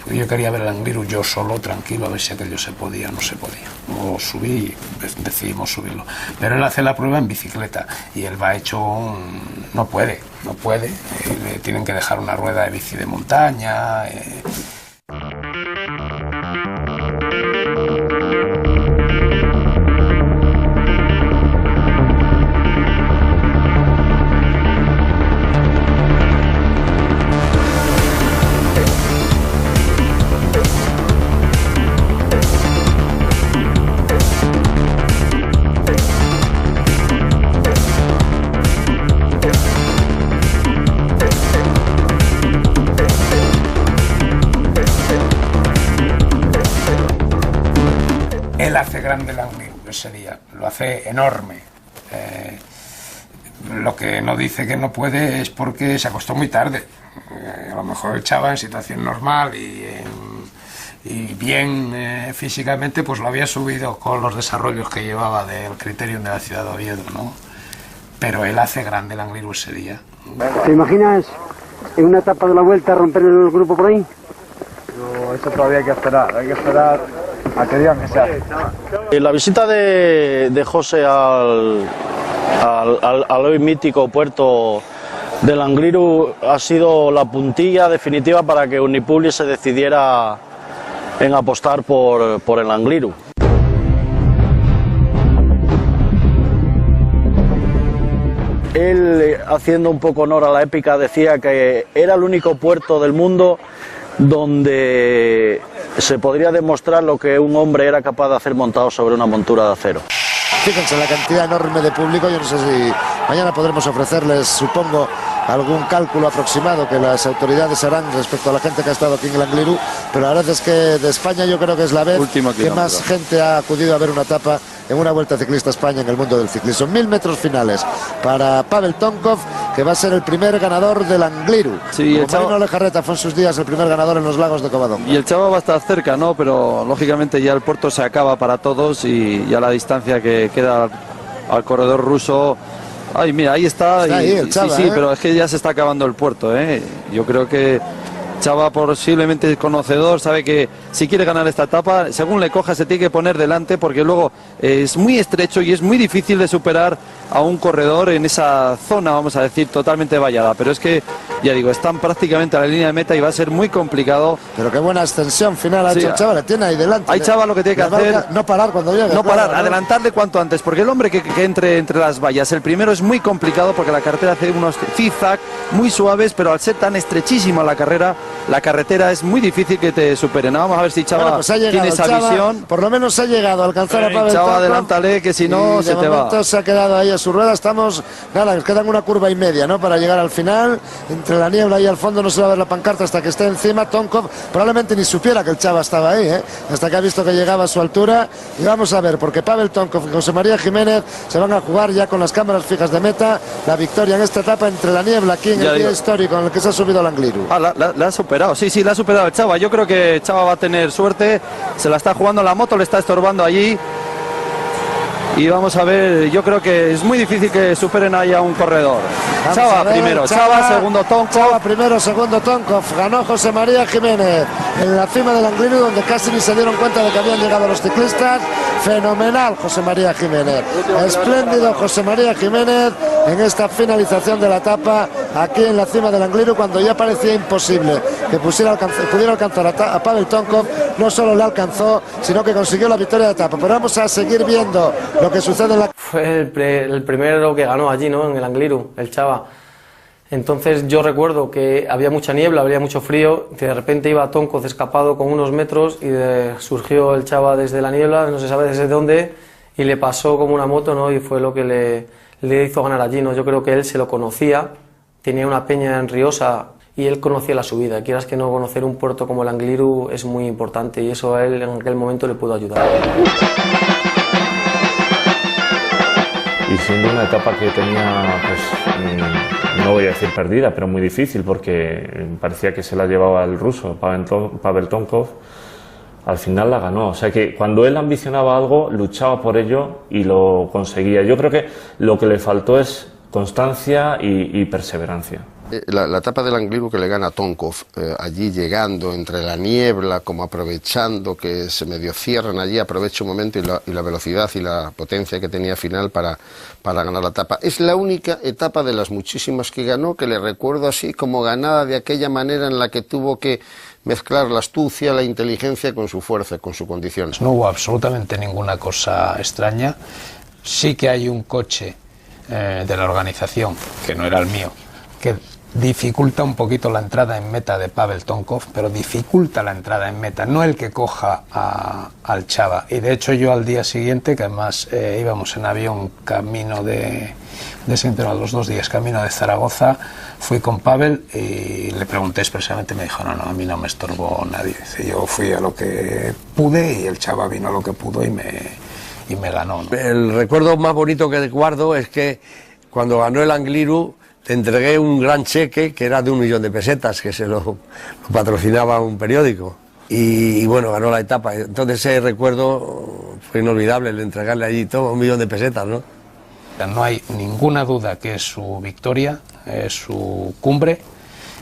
porque yo quería ver el Angliru yo solo, tranquilo, a ver si aquello se podía o no se podía. Lo subí y decidimos subirlo. Pero él hace la prueba en bicicleta y él va hecho no puede. Le tienen que dejar una rueda de bici de montaña. Él hace grande el Angliru ese día, lo hace enorme. Lo que no dice que no puede es porque se acostó muy tarde. A lo mejor el Chava en situación normal y bien físicamente, pues lo había subido con los desarrollos que llevaba del Criterium de la ciudad de Oviedo, ¿no? Pero él hace grande el Angliru ese día. ¿Te imaginas en una etapa de la vuelta romper el grupo por ahí? No, eso todavía hay que esperar a que digan que sea. La visita de José al hoy mítico puerto del Angliru ha sido la puntilla definitiva para que Unipubli se decidiera en apostar por el Angliru. Él, haciendo un poco honor a la épica, decía que era el único puerto del mundo donde se podría demostrar lo que un hombre era capaz de hacer montado sobre una montura de acero. Fíjense la cantidad enorme de público. Yo no sé si mañana podremos ofrecerles, supongo, algún cálculo aproximado que las autoridades harán respecto a la gente que ha estado aquí en el Angliru, pero la verdad es que de España yo creo que es la vez que más gente ha acudido a ver una etapa en una Vuelta Ciclista a España en el mundo del ciclismo. 1000 metros finales para Pavel Tonkov, que va a ser el primer ganador del Angliru. Sí, como Marino Lejarreta fue en sus días el primer ganador en los lagos de Covadonga. Y el Chava va a estar cerca, ¿no? Pero lógicamente ya el puerto se acaba para todos y ya la distancia que queda al corredor ruso. Ay, mira, ahí está. Ahí el Chava, sí, pero es que ya se está acabando el puerto, ¿eh? Yo creo que Chava, posiblemente conocedor, sabe que si quiere ganar esta etapa, según le coja se tiene que poner delante, porque luego es muy estrecho y es muy difícil de superar a un corredor en esa zona, vamos a decir, totalmente vallada. Pero es que, ya digo, están prácticamente a la línea de meta y va a ser muy complicado. Pero qué buena extensión final ha hecho el Chava, le tiene ahí delante. Hay Chava lo que tiene que hacer. No parar cuando llegue. No parar, ¿no? adelantarle cuanto antes, porque el hombre que entre las vallas, el primero es muy complicado porque la carretera hace unos zigzag muy suaves, pero al ser tan estrechísima la carretera es muy difícil que te superen. Vamos a ver si Chava pues tiene esa visión. Por lo menos ha llegado a alcanzar a Pavel Chava, Tonkov, adelántale, que si no se te va. Se ha quedado ahí a su rueda. Estamos, nada, nos quedan una curva y media, ¿no? Para llegar al final. Entre la niebla y al fondo no se va a ver la pancarta hasta que esté encima. Tonkov probablemente ni supiera que el Chava estaba ahí, ¿eh? Hasta que ha visto que llegaba a su altura. Y vamos a ver, porque Pavel Tonkov y José María Jiménez se van a jugar ya con las cámaras fijas de meta la victoria en esta etapa entre la niebla aquí en el día histórico en el que se ha subido el Angliru. La ha superado, sí, la ha superado el Chava. Yo creo que Chava va a tener suerte. Se la está jugando, la moto le está estorbando allí. Y vamos a ver, yo creo que es muy difícil que superen ahí a un corredor. Chava primero, Chava segundo Tonkov. Chava primero, segundo Tonkov. Ganó José María Jiménez en la cima del Angliru, donde casi ni se dieron cuenta de que habían llegado los ciclistas. Fenomenal José María Jiménez. Espléndido José María Jiménez en esta finalización de la etapa aquí en la cima del Angliru, cuando ya parecía imposible que pudiera alcanzar a Pavel Tonkov. No solo le alcanzó, sino que consiguió la victoria de etapa. Pero vamos a seguir viendo lo que sucede en la... Fue el primero que ganó allí, ¿no? En el Angliru, el Chava. Entonces yo recuerdo que había mucha niebla, había mucho frío, que de repente iba Tonkov escapado con unos metros y surgió el Chava desde la niebla, no se sabe desde dónde, y le pasó como una moto, ¿no? Y fue lo que le hizo ganar allí, ¿no? Yo creo que él se lo conocía, tenía una peña en Riosa y él conocía la subida. Quieras que no, conocer un puerto como el Angliru es muy importante y eso a él en aquel momento le pudo ayudar. Y siendo una etapa que tenía, pues, no voy a decir perdida, pero muy difícil, porque parecía que se la llevaba el ruso, Pavel Tonkov, al final la ganó. O sea que cuando él ambicionaba algo, luchaba por ello y lo conseguía. Yo creo que lo que le faltó es constancia y perseverancia. La etapa del Angliru que le gana a Tonkov, allí llegando entre la niebla, como aprovechando que se medio cierran allí, aprovecha un momento y la velocidad y la potencia que tenía final para ganar la etapa. Es la única etapa de las muchísimas que ganó que le recuerdo así como ganada de aquella manera en la que tuvo que mezclar la astucia, la inteligencia con su fuerza, con su condición. No hubo absolutamente ninguna cosa extraña. Sí que hay un coche de la organización, que no era el mío, que dificulta un poquito la entrada en meta de Pavel Tonkov, pero dificulta la entrada en meta, no el que coja al Chava. Y de hecho yo al día siguiente, que además íbamos en avión camino de los 2 días, camino de Zaragoza, fui con Pavel y le pregunté expresamente, me dijo, no, a mí no me estorbó nadie. Dice, yo fui a lo que pude y el Chava vino a lo que pudo y me ganó, ¿no? El recuerdo más bonito que guardo es que cuando ganó el Angliru le entregué un gran cheque que era de 1 millón de pesetas, que se lo patrocinaba un periódico. Y bueno, ganó la etapa. Entonces ese recuerdo fue inolvidable, el entregarle allí todo 1 millón de pesetas, ¿no? No hay ninguna duda que es su victoria, es su cumbre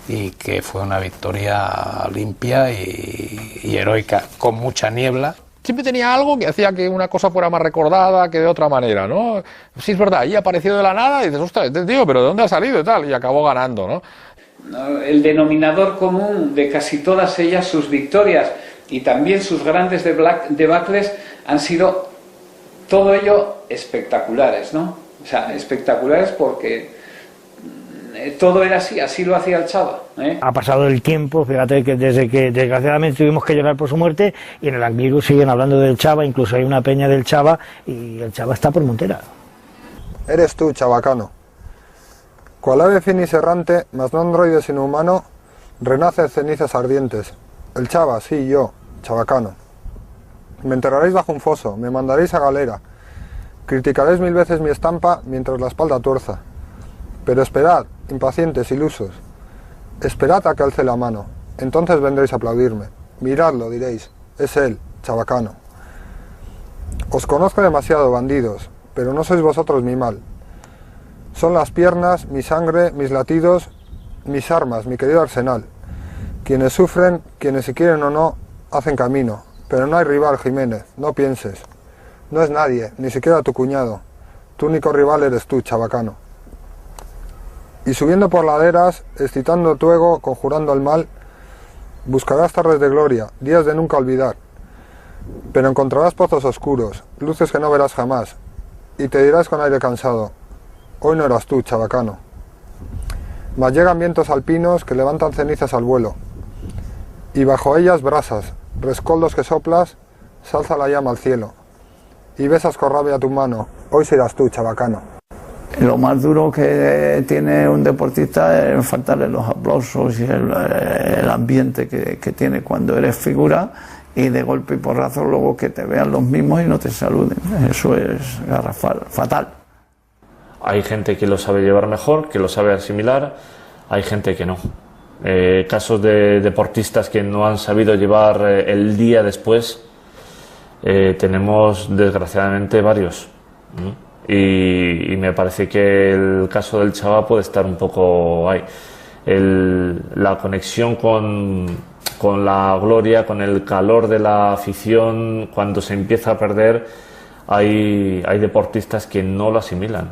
y que fue una victoria limpia y heroica, con mucha niebla. Siempre tenía algo que hacía que una cosa fuera más recordada que de otra manera, ¿no? Sí, es verdad, ahí apareció de la nada y dices, ostras, este tío, pero ¿de dónde ha salido y tal? Y acabó ganando, ¿no? El denominador común de casi todas ellas, sus victorias y también sus grandes debacles, han sido todo ello espectaculares, ¿no? O sea, espectaculares porque todo era así lo hacía el Chava, ¿eh? Ha pasado el tiempo, fíjate que desde que desgraciadamente tuvimos que llorar por su muerte, y en el Angliru siguen hablando del Chava, incluso hay una peña del Chava y el Chava está por Montera. Eres tú, chabacano. Cual ave finis errante, mas no androide sino humano, renace de cenizas ardientes. El Chava, sí, yo, chabacano. Me enterraréis bajo un foso, me mandaréis a galera, criticaréis 1000 veces mi estampa mientras la espalda tuerza. Pero esperad, impacientes, ilusos, esperad a que alce la mano, entonces vendréis a aplaudirme. Miradlo, diréis, es él, chabacano. Os conozco demasiado, bandidos, pero no sois vosotros mi mal. Son las piernas, mi sangre, mis latidos, mis armas, mi querido arsenal. Quienes sufren, quienes si quieren o no, hacen camino. Pero no hay rival, Jiménez, no pienses. No es nadie, ni siquiera tu cuñado. Tu único rival eres tú, chabacano. Y subiendo por laderas, excitando tu ego, conjurando el mal, buscarás tardes de gloria, días de nunca olvidar. Pero encontrarás pozos oscuros, luces que no verás jamás, y te dirás con aire cansado, hoy no eras tú, chabacano. Mas llegan vientos alpinos que levantan cenizas al vuelo, y bajo ellas brasas, rescoldos que soplas, se alza la llama al cielo, y besas con rabia tu mano, hoy serás tú, chabacano. Lo más duro que tiene un deportista es faltarle los aplausos y el ambiente que tiene cuando eres figura, y de golpe y porrazo luego que te vean los mismos y no te saluden. Eso es garrafal, fatal. Hay gente que lo sabe llevar mejor, que lo sabe asimilar, hay gente que no. Casos de deportistas que no han sabido llevar el día después, tenemos desgraciadamente varios. Y me parece que el caso del Chava puede estar un poco ahí. La conexión con la gloria, con el calor de la afición, cuando se empieza a perder, hay deportistas que no lo asimilan.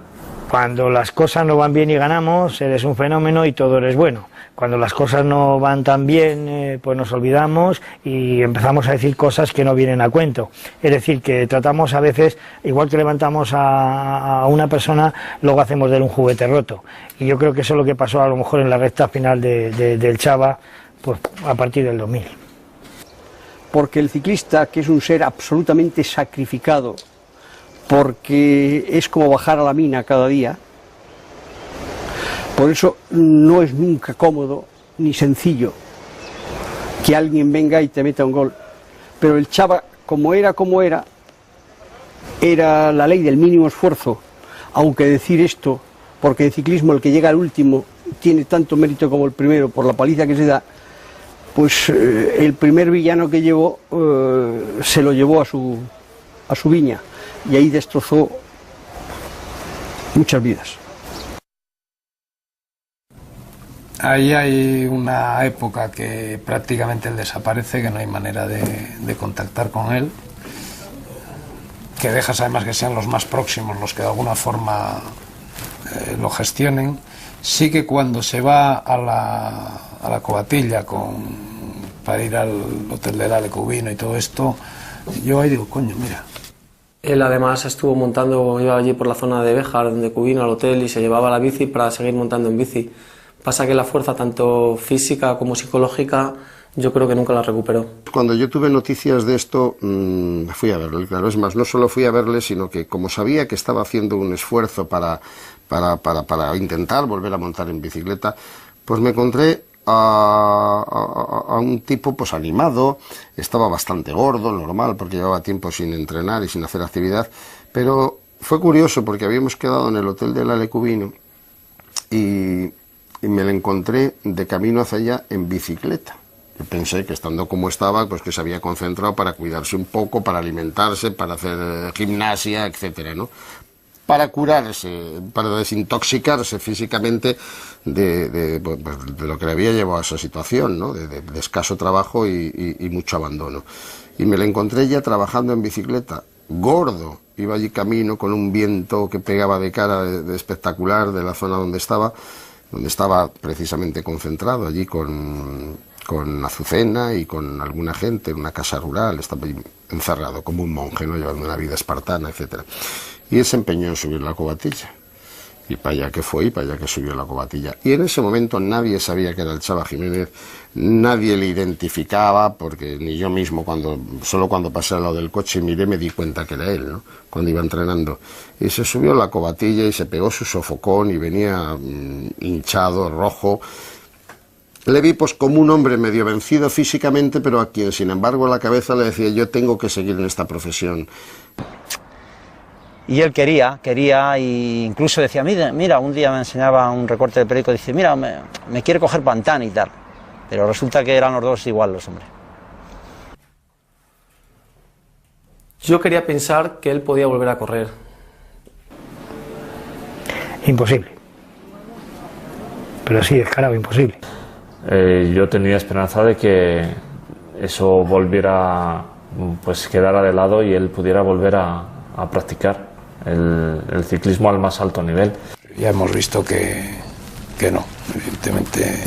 Cuando las cosas no van bien y ganamos, eres un fenómeno y todo eres bueno. Cuando las cosas no van tan bien, pues nos olvidamos y empezamos a decir cosas que no vienen a cuento. Es decir, que tratamos a veces, igual que levantamos a una persona, luego hacemos de él un juguete roto. Y yo creo que eso es lo que pasó a lo mejor en la recta final del Chava, pues a partir del 2000. Porque el ciclista, que es un ser absolutamente sacrificado, porque es como bajar a la mina cada día, por eso no es nunca cómodo ni sencillo que alguien venga y te meta un gol. Pero el Chava, como era la ley del mínimo esfuerzo, aunque decir esto, porque en ciclismo el que llega al último tiene tanto mérito como el primero por la paliza que se da, pues el primer villano que llevó se lo llevó a su viña y ahí destrozó muchas vidas. Ahí hay una época que prácticamente él desaparece, que no hay manera de contactar con él, que dejas además que sean los más próximos los que de alguna forma lo gestionen. Sí que cuando se va a la Covatilla para ir al hotel del Alecubino y todo esto, yo ahí digo, coño, mira. Él además estuvo montando, iba allí por la zona de Béjar, donde Cubino, al hotel, y se llevaba la bici para seguir montando en bici. Pasa que la fuerza, tanto física como psicológica, yo creo que nunca la recuperó. Cuando yo tuve noticias de esto, fui a verle, claro, es más, no solo fui a verle, sino que como sabía que estaba haciendo un esfuerzo para intentar volver a montar en bicicleta, pues me encontré a un tipo pues animado, estaba bastante gordo, normal, porque llevaba tiempo sin entrenar y sin hacer actividad, pero fue curioso porque habíamos quedado en el hotel del Alecubino y me lo encontré de camino hacia allá en bicicleta. Yo pensé que estando como estaba, pues que se había concentrado para cuidarse un poco, para alimentarse, para hacer gimnasia, etcétera, ¿no? Para curarse, para desintoxicarse físicamente de lo que le había llevado a esa situación, ¿no? De escaso trabajo y mucho abandono. Y me lo encontré ya trabajando en bicicleta, gordo, iba allí camino con un viento que pegaba de cara de espectacular de la zona donde estaba precisamente concentrado, allí con Azucena y con alguna gente en una casa rural, estaba encerrado como un monje, ¿no? Llevando una vida espartana, etcétera. Y él se empeñó en subir la Covatilla. Y para allá que fue, y para allá que subió la Covatilla. Y en ese momento nadie sabía que era el Chava Jiménez, nadie le identificaba, porque ni yo mismo, solo cuando pasé al lado del coche y miré, me di cuenta que era él, ¿no? Cuando iba entrenando. Y se subió la Covatilla y se pegó su sofocón y venía hinchado, rojo. Le vi pues como un hombre medio vencido físicamente, pero a quien sin embargo la cabeza le decía, yo tengo que seguir en esta profesión. Y él quería, e incluso decía, mira, un día me enseñaba un recorte de periódico, dice, mira, me quiere coger Pantani y tal. Pero resulta que eran los dos igual, los hombres. Yo quería pensar que él podía volver a correr. Imposible. Pero sí, descarado, imposible. Yo tenía esperanza de que eso volviera, pues quedara de lado y él pudiera volver a practicar el ciclismo al más alto nivel. Ya hemos visto que no, evidentemente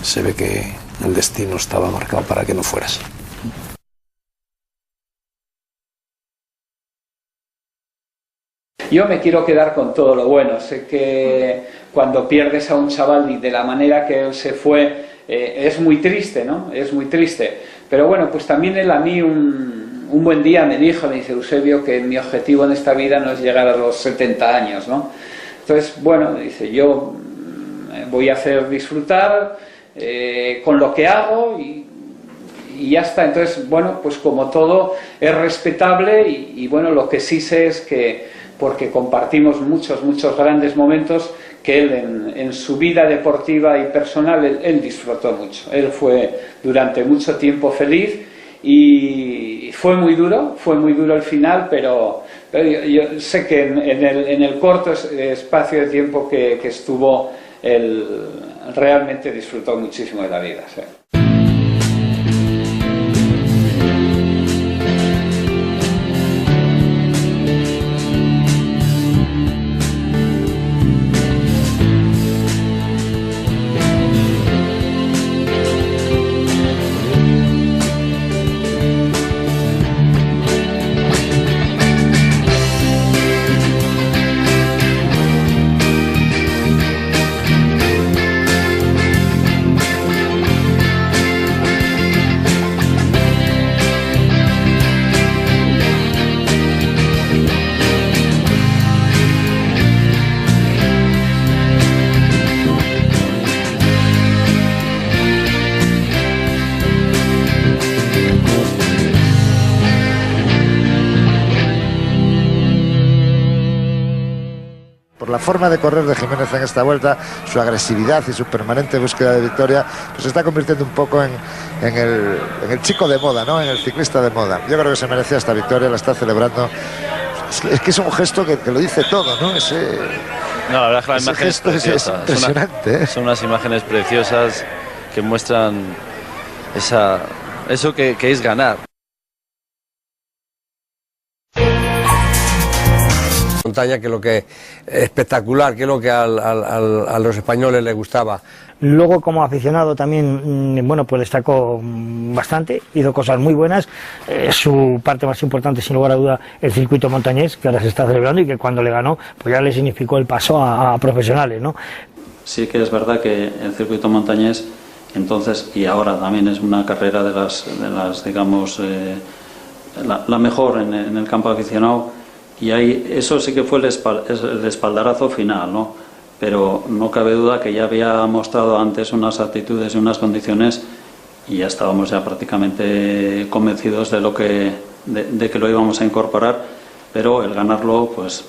se ve que el destino estaba marcado para que no fuera así. Yo me quiero quedar con todo lo bueno. Sé que cuando pierdes a un chaval de la manera que él se fue, es muy triste, ¿no? Es muy triste. Pero bueno, pues también él a mí un buen día me dijo, me dice, Eusebio, que mi objetivo en esta vida no es llegar a los 70 años, ¿no? Entonces, bueno, dice, yo voy a hacer disfrutar con lo que hago y ya está. Entonces, bueno, pues como todo es respetable y bueno, lo que sí sé es que, porque compartimos muchos grandes momentos, que él en su vida deportiva y personal, él disfrutó mucho. Él fue durante mucho tiempo feliz y fue muy duro el final, pero yo sé que en el corto espacio de tiempo que estuvo, él realmente disfrutó muchísimo de la vida. ¿Sí? por la forma de correr de Jiménez en esta vuelta, su agresividad y su permanente búsqueda de victoria, pues se está convirtiendo un poco en el chico de moda, ¿no? En el ciclista de moda. Yo creo que se merecía esta victoria, la está celebrando. Es que es un gesto que lo dice todo, ¿no? No, la verdad es que la ese imagen gesto es impresionante. Son unas imágenes preciosas que muestran eso que es ganar. Montaña, que es lo que espectacular, que es lo que a los españoles les gustaba. Luego, como aficionado también, bueno, pues destacó bastante, hizo cosas muy buenas. Su parte más importante, sin lugar a duda, el circuito montañés, que ahora se está celebrando y que cuando le ganó, pues ya le significó el paso a profesionales, ¿no? Sí que es verdad que el circuito montañés, entonces y ahora también es una carrera de las digamos, la mejor en el campo aficionado. Y ahí, eso sí que fue el espaldarazo final, ¿no? Pero no cabe duda que ya había mostrado antes unas actitudes y unas condiciones y ya estábamos ya prácticamente convencidos de que lo íbamos a incorporar, pero el ganarlo, pues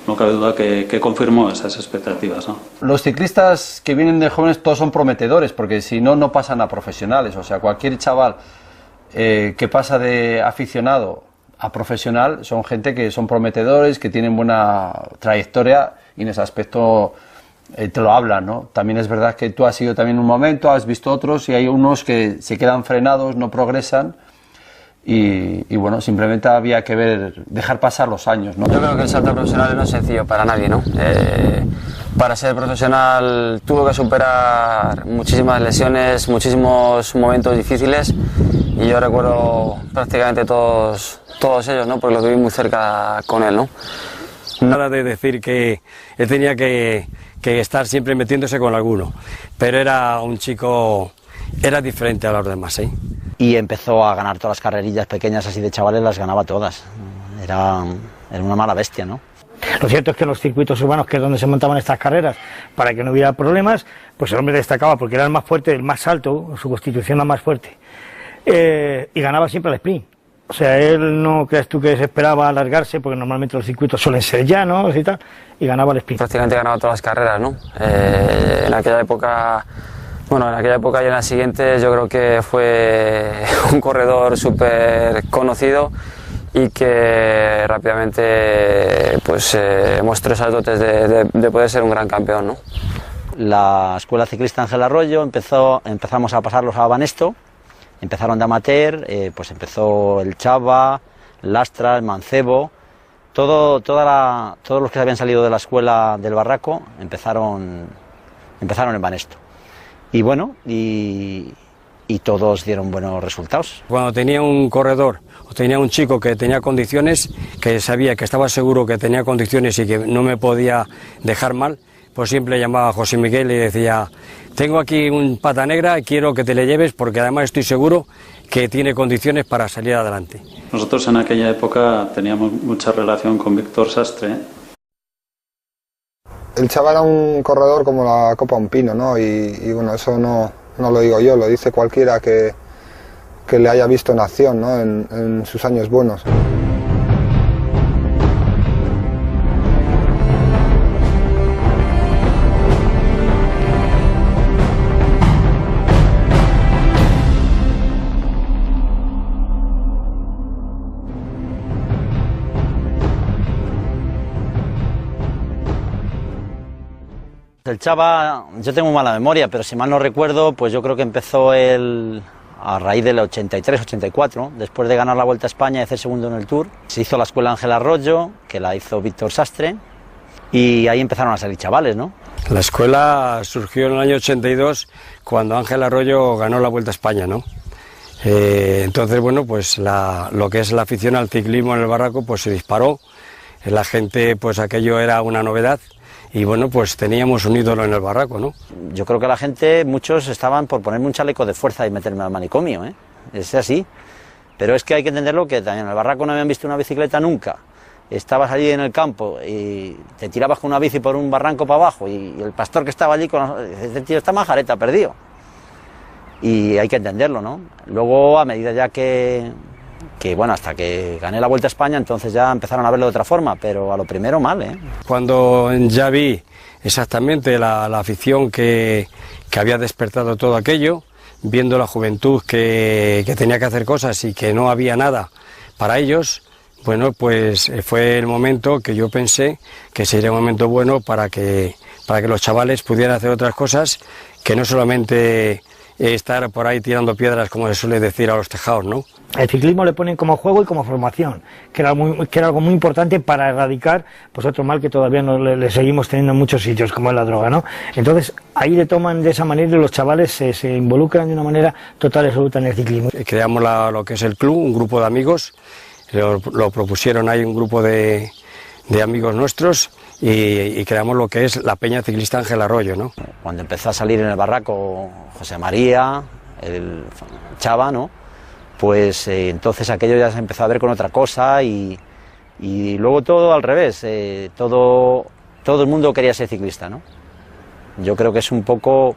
no cabe duda que confirmó esas expectativas, ¿no? Los ciclistas que vienen de jóvenes todos son prometedores, porque si no, no pasan a profesionales. O sea, cualquier chaval que pasa de aficionado a profesional son gente que son prometedores, que tienen buena trayectoria y en ese aspecto te lo hablan, ¿no? También es verdad que tú has ido también un momento, has visto otros y hay unos que se quedan frenados, no progresan y bueno, simplemente había que dejar pasar los años, ¿no? Yo creo que el salto profesional no es sencillo para nadie, ¿no? Para ser profesional tuvo que superar muchísimas lesiones, muchísimos momentos difíciles y yo recuerdo prácticamente todos ellos, ¿no? Porque los viví muy cerca con él, ¿no? Nada de decir que él tenía que estar siempre metiéndose con alguno, pero era un chico, era diferente a los demás, ¿eh? Y empezó a ganar todas las carrerillas pequeñas así de chavales, las ganaba todas. Era una mala bestia, ¿no? Lo cierto es que en los circuitos urbanos, que es donde se montaban estas carreras, para que no hubiera problemas, pues el hombre destacaba porque era el más fuerte, el más alto, su constitución la más fuerte, y ganaba siempre el sprint. O sea, él no creas tú que se esperaba alargarse, porque normalmente los circuitos suelen ser llanos y tal, y ganaba el sprint. Prácticamente ganaba todas las carreras, ¿no? En aquella época y en las siguientes yo creo que fue un corredor súper conocido y que rápidamente pues mostró esas dotes de poder ser un gran campeón, ¿no? La Escuela Ciclista Ángel Arroyo empezamos a pasarlos a Banesto. Empezaron de amateur, pues empezó el Chava, el Lastra, el Mancebo, todos los que habían salido de la escuela del Barraco empezaron en Banesto. Y bueno, y todos dieron buenos resultados. Cuando tenía un corredor o tenía un chico que tenía condiciones, que sabía que estaba seguro que tenía condiciones y que no me podía dejar mal, pues siempre llamaba a José Miguel y decía: tengo aquí un pata negra y quiero que te le lleves porque además estoy seguro que tiene condiciones para salir adelante. Nosotros en aquella época teníamos mucha relación con Víctor Sastre. El chaval era un corredor como la copa un pino, ¿no? Y bueno, eso no lo digo yo, lo dice cualquiera que le haya visto en acción, ¿no? En sus años buenos. El Chava, yo tengo mala memoria, pero si mal no recuerdo, pues yo creo que empezó a raíz del 83-84, después de ganar la Vuelta a España y hacer segundo en el Tour. Se hizo la Escuela Ángel Arroyo, que la hizo Víctor Sastre, y ahí empezaron a salir chavales, ¿no? La escuela surgió en el año 82, cuando Ángel Arroyo ganó la Vuelta a España, ¿no? Entonces, bueno, pues lo que es la afición al ciclismo en el Barraco, pues se disparó. La gente, pues aquello era una novedad. Y bueno, pues teníamos un ídolo en el Barraco, ¿no? Yo creo que la gente, muchos estaban por ponerme un chaleco de fuerza y meterme al manicomio, ¿eh? Es así. Pero es que hay que entenderlo que también en el Barraco no habían visto una bicicleta nunca. Estabas allí en el campo y te tirabas con una bici por un barranco para abajo y el pastor que estaba allí dice: tío, está majareta, perdido. Y hay que entenderlo, ¿no? Luego, a medida ya que que bueno, hasta que gané la Vuelta a España, entonces ya empezaron a verlo de otra forma, pero a lo primero mal, ¿eh? Cuando ya vi exactamente la afición que había despertado todo aquello, viendo la juventud que tenía que hacer cosas y que no había nada para ellos, bueno, pues fue el momento que yo pensé que sería un momento bueno para que los chavales pudieran hacer otras cosas, que no solamente estar por ahí tirando piedras, como se suele decir, a los tejados, ¿no? El ciclismo le ponen como juego y como formación, que era algo muy importante para erradicar pues otro mal que todavía le seguimos teniendo en muchos sitios, como es la droga, ¿no? Entonces ahí le toman de esa manera y los chavales se involucran de una manera total y absoluta en el ciclismo. Creamos lo que es el club, un grupo de amigos, lo propusieron ahí un grupo de amigos nuestros y creamos lo que es la Peña Ciclista Ángel Arroyo, ¿no? Cuando empezó a salir en el barraco José María, el Chava, ¿no? Pues entonces aquello ya se empezó a ver con otra cosa y luego todo al revés, todo el mundo quería ser ciclista, ¿no? Yo creo que es un poco,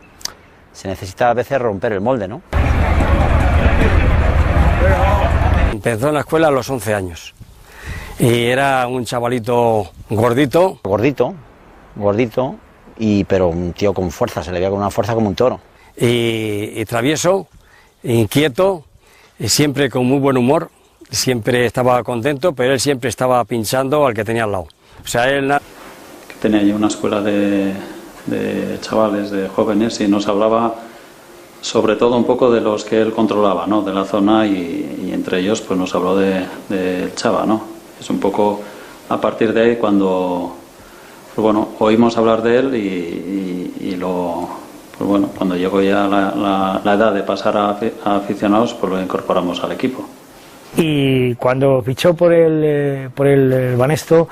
se necesita a veces romper el molde, ¿no? Empezó en la escuela a los 11 años y era un chavalito gordito, pero un tío con fuerza, se le veía con una fuerza como un toro. Y travieso, inquieto, y siempre con muy buen humor, siempre estaba contento, pero él siempre estaba pinchando al que tenía al lado. O sea, él... Tenía yo una escuela de chavales, de jóvenes, y nos hablaba sobre todo un poco de los que él controlaba, ¿no? De la zona, y entre ellos pues nos habló del Chava, ¿no? Es un poco a partir de ahí cuando pues bueno, oímos hablar de él y pues bueno, cuando llegó ya la edad de pasar a aficionados, pues lo incorporamos al equipo. Y cuando fichó por el Banesto,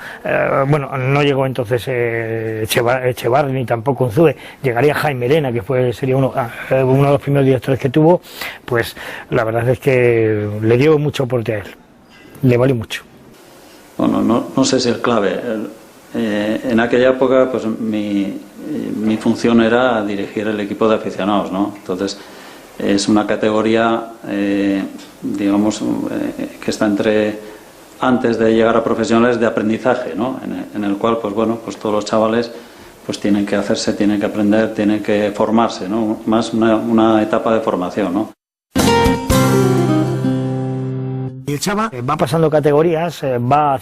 bueno, no llegó entonces Echevarri ni tampoco Unzúe, llegaría Jaime Elena, que sería uno de los primeros directores que tuvo. Pues la verdad es que le dio mucho aporte a él, le valió mucho. Bueno, no sé si el clave. En aquella época pues mi función era dirigir el equipo de aficionados, ¿no? Entonces es una categoría digamos que está antes de llegar a profesionales, de aprendizaje, ¿no? En el cual pues bueno, pues todos los chavales pues tienen que tienen que aprender, tienen que formarse, ¿no? Más una etapa de formación, ¿no? Y el Chava va pasando categorías, va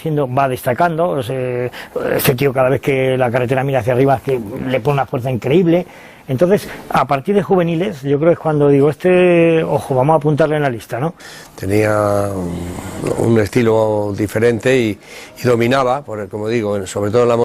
destacando. Este tío, cada vez que la carretera mira hacia arriba, que le pone una fuerza increíble. Entonces, a partir de juveniles, yo creo que es cuando digo, ojo, vamos a apuntarle en la lista, ¿no? Tenía un estilo diferente y dominaba, como digo, sobre todo en la